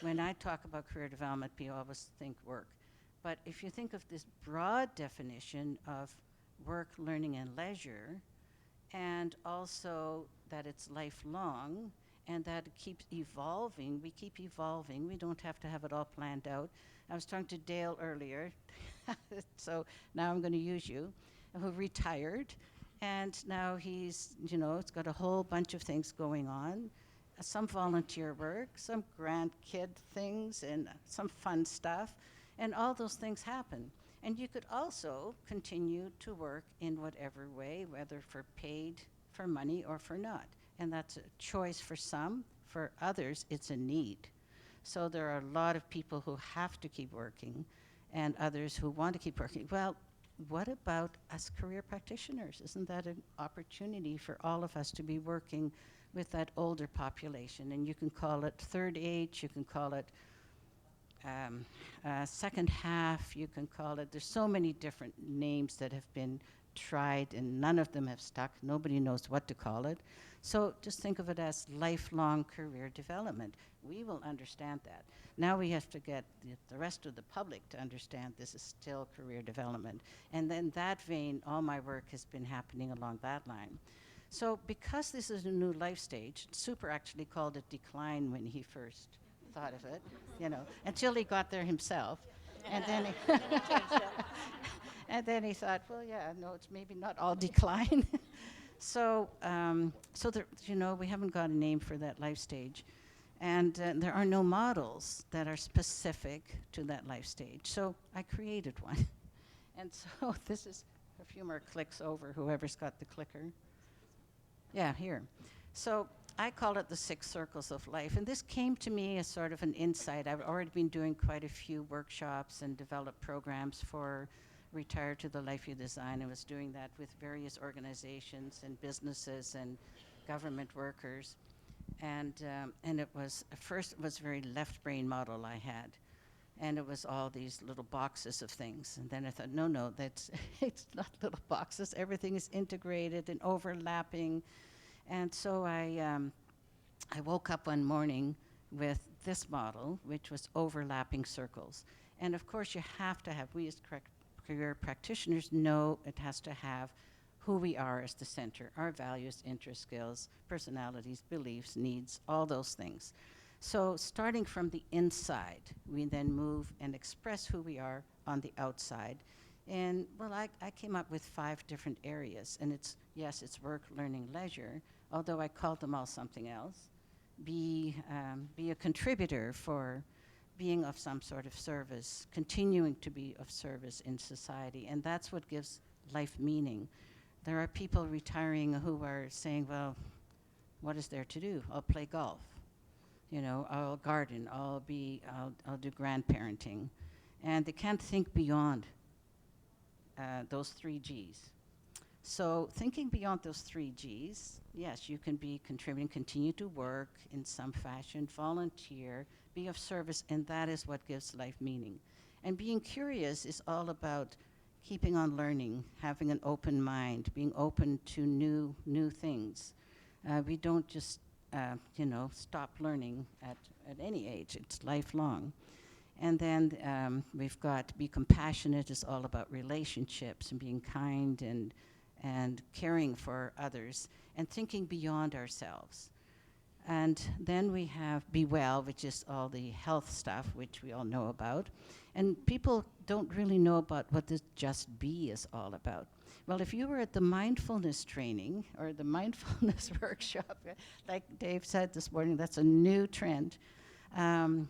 when I talk about career development, people always think work. But if you think of this broad definition of work, learning, and leisure, and also that it's lifelong, and that it keeps evolving, we keep evolving, we don't have to have it all planned out. I was talking to Dale earlier, so now I'm going to use you, who retired, and now he's, it's got a whole bunch of things going on, some volunteer work, some grandkid things, and some fun stuff, and all those things happen. And you could also continue to work in whatever way, whether for paid, for money, or for not. And that's a choice for some. For others, it's a need. So there are a lot of people who have to keep working, and others who want to keep working. Well, what about us career practitioners? Isn't that an opportunity for all of us to be working with that older population? And you can call it third age, you can call it second half, you can call it, there's so many different names that have been tried and none of them have stuck. Nobody knows what to call it. So just think of it as lifelong career development. We will understand that. Now we have to get the rest of the public to understand this is still career development. And then that vein, all my work has been happening along that line. So because this is a new life stage, Super actually called it decline when he first thought of it, until he got there himself. And then he and then he thought, well, yeah, no, it's maybe not all decline. So there, we haven't got a name for that life stage. And there are no models that are specific to that life stage. So I created one. And so this is a few more clicks over, whoever's got the clicker. Yeah, here. So I call it the 6 circles of life. And this came to me as sort of an insight. I've already been doing quite a few workshops and developed programs for Retire to the Life You Design. I was doing that with various organizations and businesses and government workers. And it was, at first it was a very left brain model I had. And it was all these little boxes of things. And then I thought, no, that's it's not little boxes. Everything is integrated and overlapping. And so I woke up one morning with this model, which was overlapping circles. And of course you have to have, we as career practitioners know it has to have who we are as the center, our values, interests, skills, personalities, beliefs, needs, all those things. So starting from the inside, we then move and express who we are on the outside. And well, I came up with 5 different areas, and it's work, learning, leisure, although I called them all something else. Be a contributor for being of some sort of service, continuing to be of service in society, and that's what gives life meaning. There are people retiring who are saying, well, what is there to do? I'll play golf. I'll garden, I'll do grandparenting. And they can't think beyond those 3 Gs. So thinking beyond those 3 Gs, yes, you can be contributing, continue to work in some fashion, volunteer, be of service, and that is what gives life meaning. And being curious is all about keeping on learning, having an open mind, being open to new things. We don't just stop learning at any age. It's lifelong. And then we've got be compassionate is all about relationships and being kind and caring for others and thinking beyond ourselves. And then we have Be Well, which is all the health stuff, which we all know about. And people don't really know about what this Just Be is all about. Well, if you were at the mindfulness training or the mindfulness workshop, like Dave said this morning, that's a new trend. And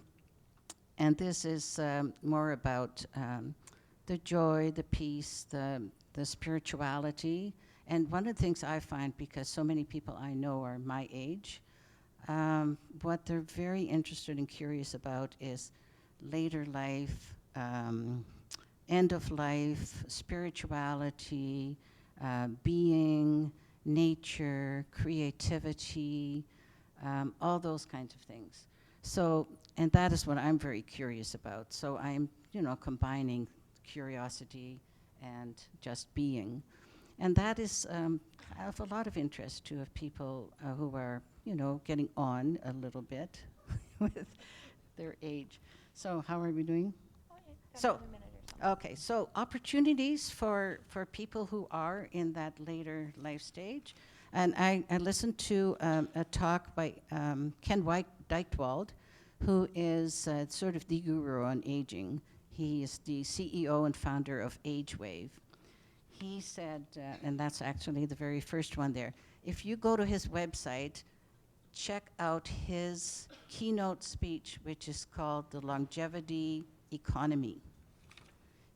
this is more about the joy, the peace, the spirituality. And one of the things I find, because so many people I know are my age, What they're very interested and curious about is later life, end of life, spirituality, being, nature, creativity, all those kinds of things. So, and that is what I'm very curious about. So I'm, combining curiosity and just being. And that is of a lot of interest to people who are, getting on a little bit with their age. So how are we doing? So, okay, so opportunities for people who are in that later life stage. And I listened to a talk by Ken Dykewald, who is sort of the guru on aging. He is the CEO and founder of AgeWave. He said, and that's actually the very first one there, if you go to his website, check out his keynote speech, which is called The Longevity Economy.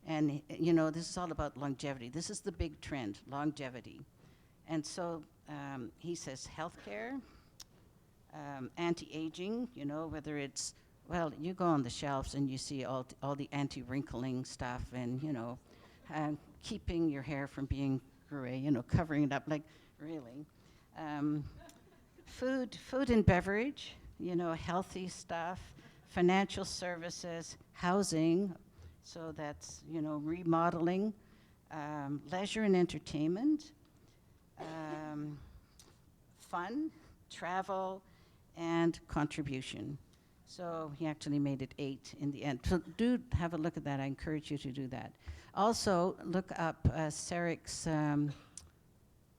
And, this is all about longevity. This is the big trend, longevity. And so he says healthcare, anti-aging, whether it's, well, you go on the shelves and you see all the anti-wrinkling stuff and, keeping your hair from being gray, covering it up, like, really. Food and beverage, healthy stuff, financial services, housing, so that's, remodeling, leisure and entertainment, fun, travel, and contribution. So he actually made it 8 in the end. So do have a look at that. I encourage you to do that. Also, look up Sarek's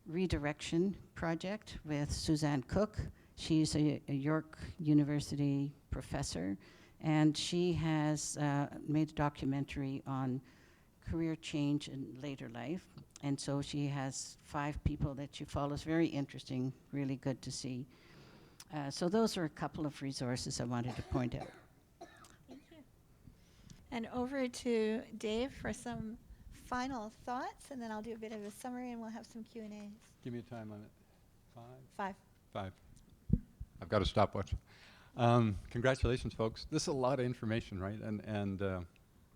Redirection Project with Suzanne Cook. She's a York University professor, and she has made a documentary on career change in later life. And so she has 5 people that she follows. Very interesting, really good to see. So those are a couple of resources I wanted to point out. Thank you. And over to Dave for some final thoughts, and then I'll do a bit of a summary, and we'll have some Q&As. Give me a time limit. 5. 5. I've got a stopwatch. Congratulations, folks. This is a lot of information, right? And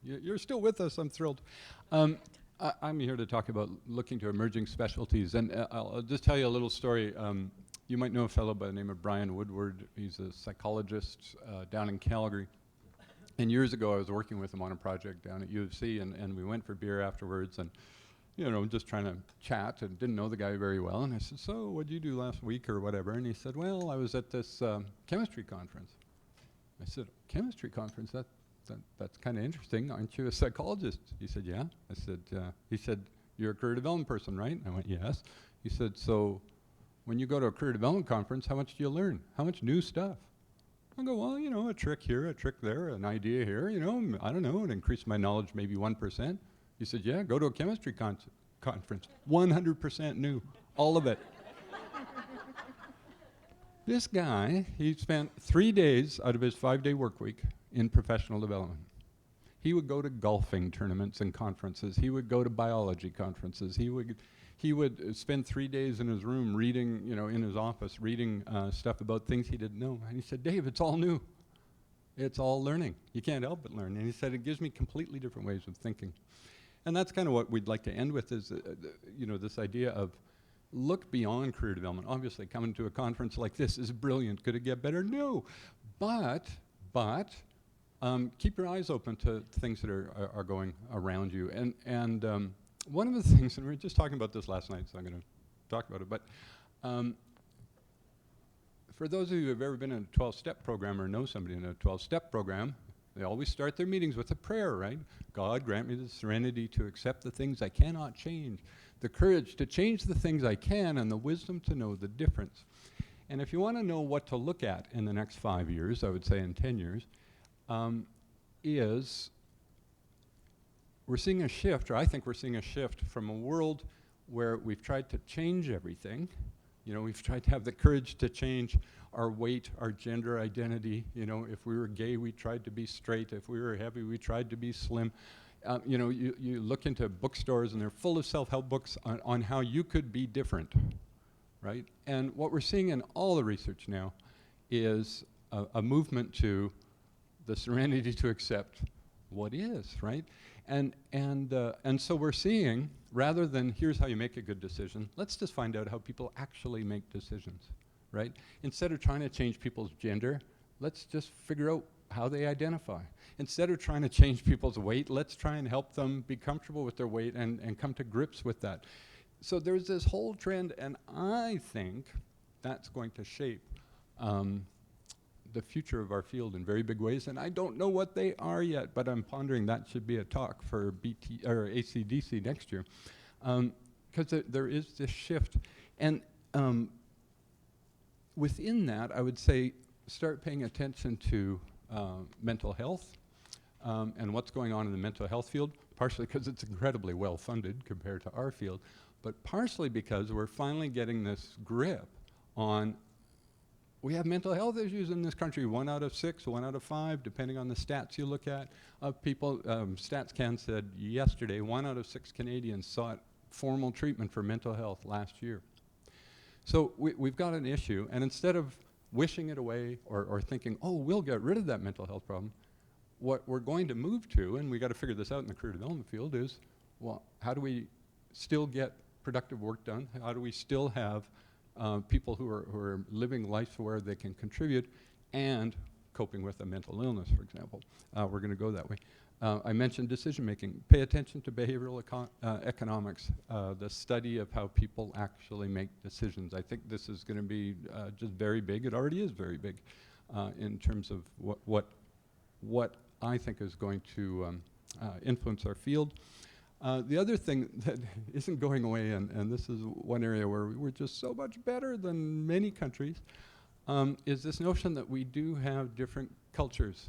you're still with us. I'm thrilled. I'm here to talk about looking to emerging specialties. And I'll just tell you a little story. You might know a fellow by the name of Brian Woodward. He's a psychologist down in Calgary. And years ago, I was working with him on a project down at U of C, and we went for beer afterwards, and just trying to chat, and didn't know the guy very well. And I said, so what did you do last week or whatever? And he said, well, I was at this chemistry conference. I said, chemistry conference? That's kind of interesting. Aren't you a psychologist? He said, yeah. I said, he said, you're a career development person, right? I went, yes. He said, so when you go to a career development conference, how much do you learn? How much new stuff? I go, well, a trick here, a trick there, an idea here, I don't know, it increased my knowledge maybe 1%. He said, yeah, go to a chemistry conference. 100% new, all of it. This guy, he spent 3 days out of his 5-day work week in professional development. He would go to golfing tournaments and conferences. He would go to biology conferences. He would spend 3 days in his room reading, in his office, reading stuff about things he didn't know. And he said, Dave, it's all new. It's all learning. You can't help but learn. And he said, it gives me completely different ways of thinking. And that's kind of what we'd like to end with is, this idea of look beyond career development. Obviously, coming to a conference like this is brilliant. Could it get better? No. But keep your eyes open to things that are going around you. And one of the things, and we were just talking about this last night, so I'm going to talk about it, but for those of you who have ever been in a 12-step program or know somebody in a 12-step program, they always start their meetings with a prayer, right? God, grant me the serenity to accept the things I cannot change, the courage to change the things I can, and the wisdom to know the difference. And if you want to know what to look at in the next 5 years, I would say in 10 years, is we're seeing a shift, or I think we're seeing a shift from a world where we've tried to change everything. We've tried to have the courage to change our weight, our gender identity. If we were gay, we tried to be straight. If we were heavy, we tried to be slim. You look into bookstores and they're full of self-help books on how you could be different, right? And what we're seeing in all the research now is a movement to the serenity to accept what is, right? And so we're seeing, rather than here's how you make a good decision, let's just find out how people actually make decisions, right? Instead of trying to change people's gender, let's just figure out how they identify. Instead of trying to change people's weight, let's try and help them be comfortable with their weight and come to grips with that. So there's this whole trend, and I think that's going to shape the future of our field in very big ways, and I don't know what they are yet, but I'm pondering that should be a talk for ACDC next year, because there is this shift. And within that, I would say start paying attention to mental health and what's going on in the mental health field, partially because it's incredibly well funded compared to our field, but partially because we're finally getting this grip on we have mental health issues in this country. 1 out of 6, 1 out of 5, depending on the stats you look at, of people. StatsCan said yesterday 1 out of 6 Canadians sought formal treatment for mental health last year. So we've got an issue, and instead of wishing it away or thinking, oh, we'll get rid of that mental health problem, what we're going to move to, and we got to figure this out in the career development field, is, well, how do we still get productive work done? How do we still have people who are living life where they can contribute and coping with a mental illness, for example? We're going to go that way. I mentioned decision making. Pay attention to behavioral economics, the study of how people actually make decisions. I think this is going to be just very big. It already is very big in terms of what I think is going to influence our field. The other thing that isn't going away, and this is one area where we're just so much better than many countries, is this notion that we do have different cultures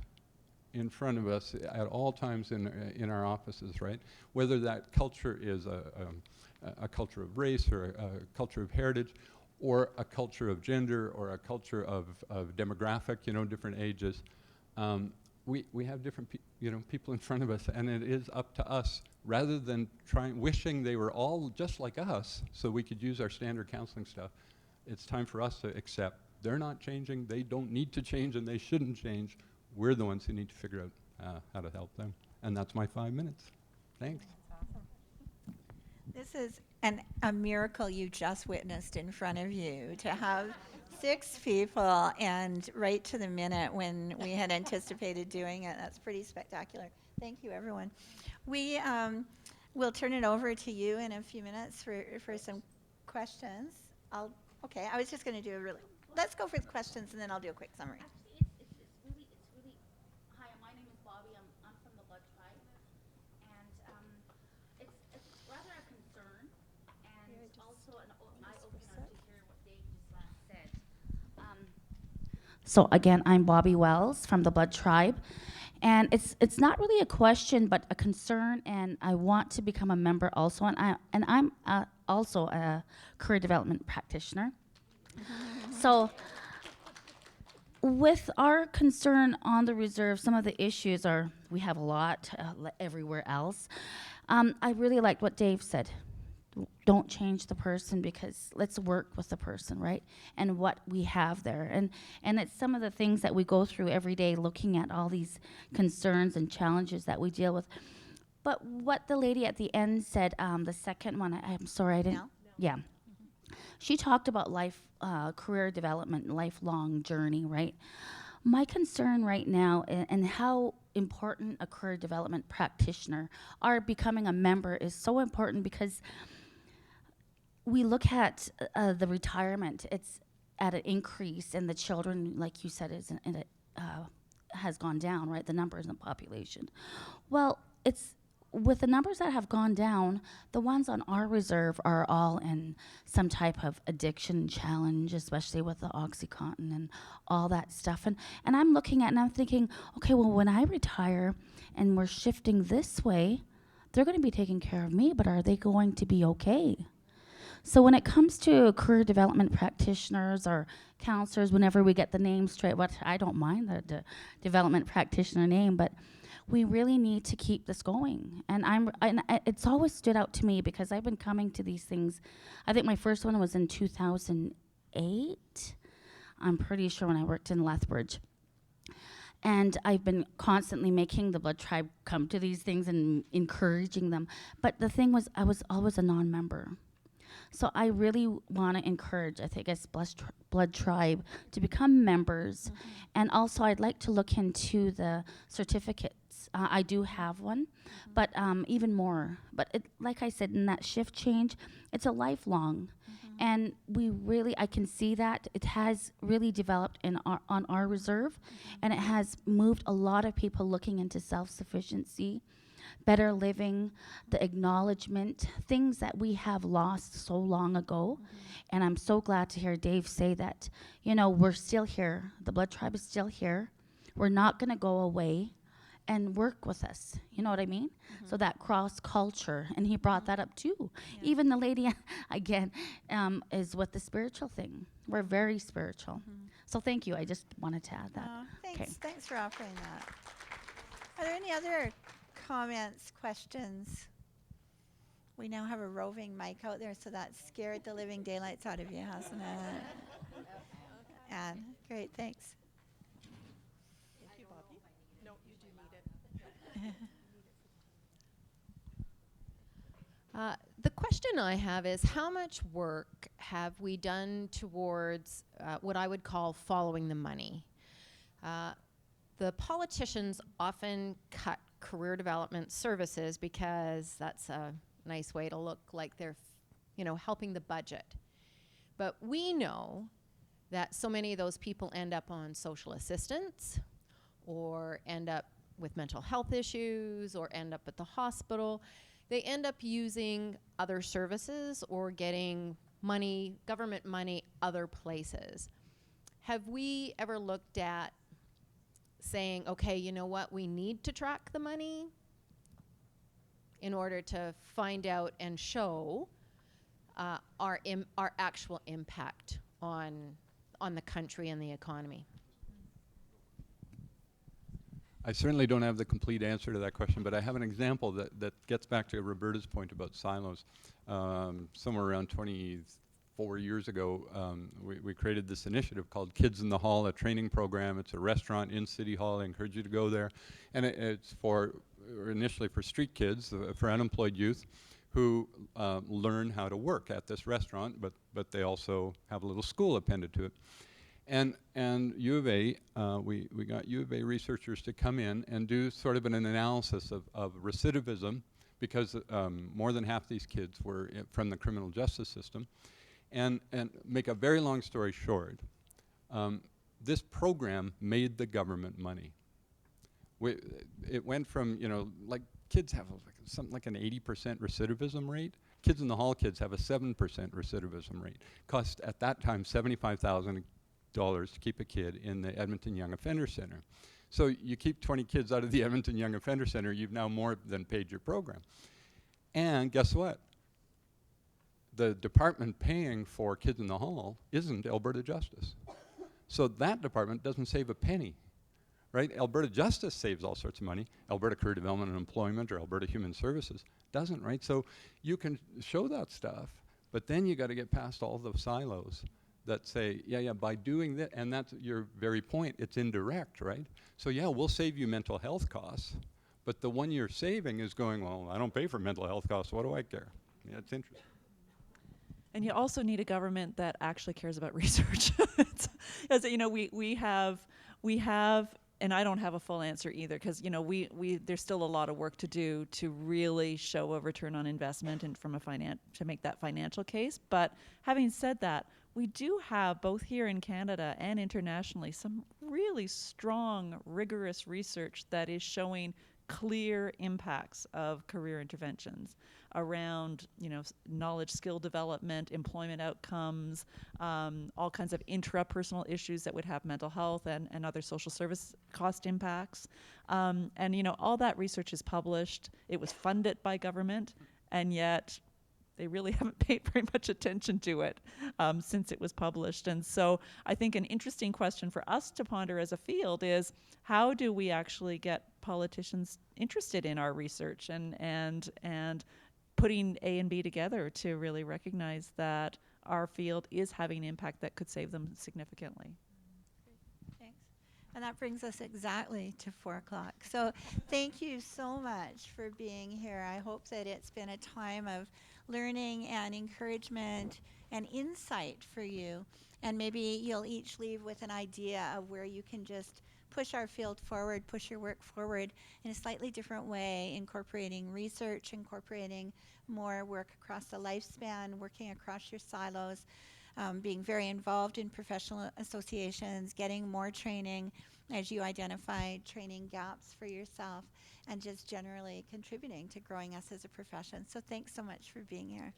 in front of us at all times in our offices, right? Whether that culture is a culture of race or a culture of heritage, or a culture of gender, or a culture of demographic, different ages. We have different people in front of us, and it is up to us, rather than wishing they were all just like us so we could use our standard counseling stuff. It's time for us to accept they're not changing, they don't need to change, and they shouldn't change. We're the ones who need to figure out how to help them. And that's my 5 minutes. Thanks. This is a miracle you just witnessed in front of you, to have 6 people and right to the minute when we had anticipated doing it. That's pretty spectacular. Thank you, everyone. We will turn it over to you in a few minutes for some questions. Okay, I was just going to do let's go for the questions, and then I'll do a quick summary. Actually, it's really, hi, my name is Bobby, I'm from the Blood Tribe, and it's rather a concern, and also an eye-opener to hear what Dave just last said. So again, I'm Bobby Wells from the Blood Tribe, and it's not really a question, but a concern, and I want to become a member also, and I'm also a career development practitioner. So with our concern on the reserve, some of the issues are, we have a lot everywhere else. I really liked what Dave said. Don't change the person, because let's work with the person, right? And what we have there. And it's some of the things that we go through every day, looking at all these concerns and challenges that we deal with. But what the lady at the end said, the second one, I'm sorry, I didn't. No? Yeah. She talked about career development, lifelong journey, right? My concern right now and how important a career development practitioner or becoming a member is so important, because we look at the retirement, it's at an increase, and the children, like you said, has gone down, right? The numbers in the population. Well, it's with the numbers that have gone down, the ones on our reserve are all in some type of addiction challenge, especially with the OxyContin and all that stuff. And I'm looking at and I'm thinking, okay, well, when I retire and we're shifting this way, they're going to be taking care of me, but are they going to be okay? So when it comes to career development practitioners or counselors, whenever we get the name straight, I don't mind the development practitioner name, but we really need to keep this going. And it's always stood out to me, because I've been coming to these things. I think my first one was in 2008. I'm pretty sure when I worked in Lethbridge. And I've been constantly making the blood tribe come to these things and encouraging them. But the thing was, I was always a non-member. So I really want to encourage, I think, as Blood Tribe to become members. And also, I'd like to look into the certificates. I do have one, but even more. But like I said, in that shift change, it's a lifelong. And I can see that it has really developed on our reserve, and it has moved a lot of people looking into self-sufficiency, better living, the acknowledgement, things that we have lost so long ago. And I'm so glad to hear Dave say that, we're still here. The Blood Tribe is still here. We're not going to go away, and work with us. You know what I mean? So that cross culture, and he brought that up too. Even the lady, again, is with the spiritual thing. We're very spiritual. So thank you. I just wanted to add that. Thanks for offering that. Are there any other comments, questions? We now have a roving mic out there, so that scared the living daylights out of you, hasn't it? Anne, great, thanks. The question I have is, how much work have we done towards what I would call following the money? The politicians often cut career development services because that's a nice way to look like they're, helping the budget. But we know that so many of those people end up on social assistance, or end up with mental health issues, or end up at the hospital. They end up using other services or getting money, government money, other places. Have we ever looked at saying, okay, you know what, we need to track the money in order to find out and show our actual impact on the country and the economy? I certainly don't have the complete answer to that question, but I have an example that gets back to Roberta's point about silos. Somewhere around 24 years ago, we created this initiative called Kids in the Hall, a training program. It's a restaurant in City Hall. I encourage you to go there. And it's initially for street kids, for unemployed youth, who learn how to work at this restaurant, but they also have a little school appended to it. And U of A, we got U of A researchers to come in and do sort of an analysis of recidivism, because more than half these kids were from the criminal justice system. And make a very long story short, this program made the government money. It went from, like kids have something like an 80% recidivism rate. Kids in the Hall kids have a 7% recidivism rate. Cost at that time $75,000 to keep a kid in the Edmonton Young Offender Center. So you keep 20 kids out of the Edmonton Young Offender Center, you've now more than paid your program. And guess what? The department paying for Kids in the Hall isn't Alberta Justice. So that department doesn't save a penny, right? Alberta Justice saves all sorts of money. Alberta Career Development and Employment, or Alberta Human Services doesn't, right? So you can show that stuff, but then you got to get past all the silos that say, yeah, by doing that, and that's your very point, it's indirect, right? So yeah, we'll save you mental health costs, but the one you're saving is going, well, I don't pay for mental health costs, what do I care? Yeah, it's interesting. And you also need a government that actually cares about research. As we have, and I don't have a full answer either, because there's still a lot of work to do to really show a return on investment and to make that financial case. But having said that, we do have, both here in Canada and internationally, some really strong, rigorous research that is showing clear impacts of career interventions around, knowledge, skill development, employment outcomes, all kinds of intrapersonal issues that would have mental health and other social service cost impacts. And all that research is published. It was funded by government, and yet they really haven't paid very much attention to it since it was published. And so I think an interesting question for us to ponder as a field is, how do we actually get politicians interested in our research and putting A and B together to really recognize that our field is having an impact that could save them significantly? And that brings us exactly to 4 o'clock. So thank you so much for being here. I hope that it's been a time of learning and encouragement and insight for you. And maybe you'll each leave with an idea of where you can just push our field forward, push your work forward in a slightly different way, incorporating research, incorporating more work across the lifespan, working across your silos, being very involved in professional associations, getting more training as you identify training gaps for yourself, and just generally contributing to growing us as a profession. So thanks so much for being here.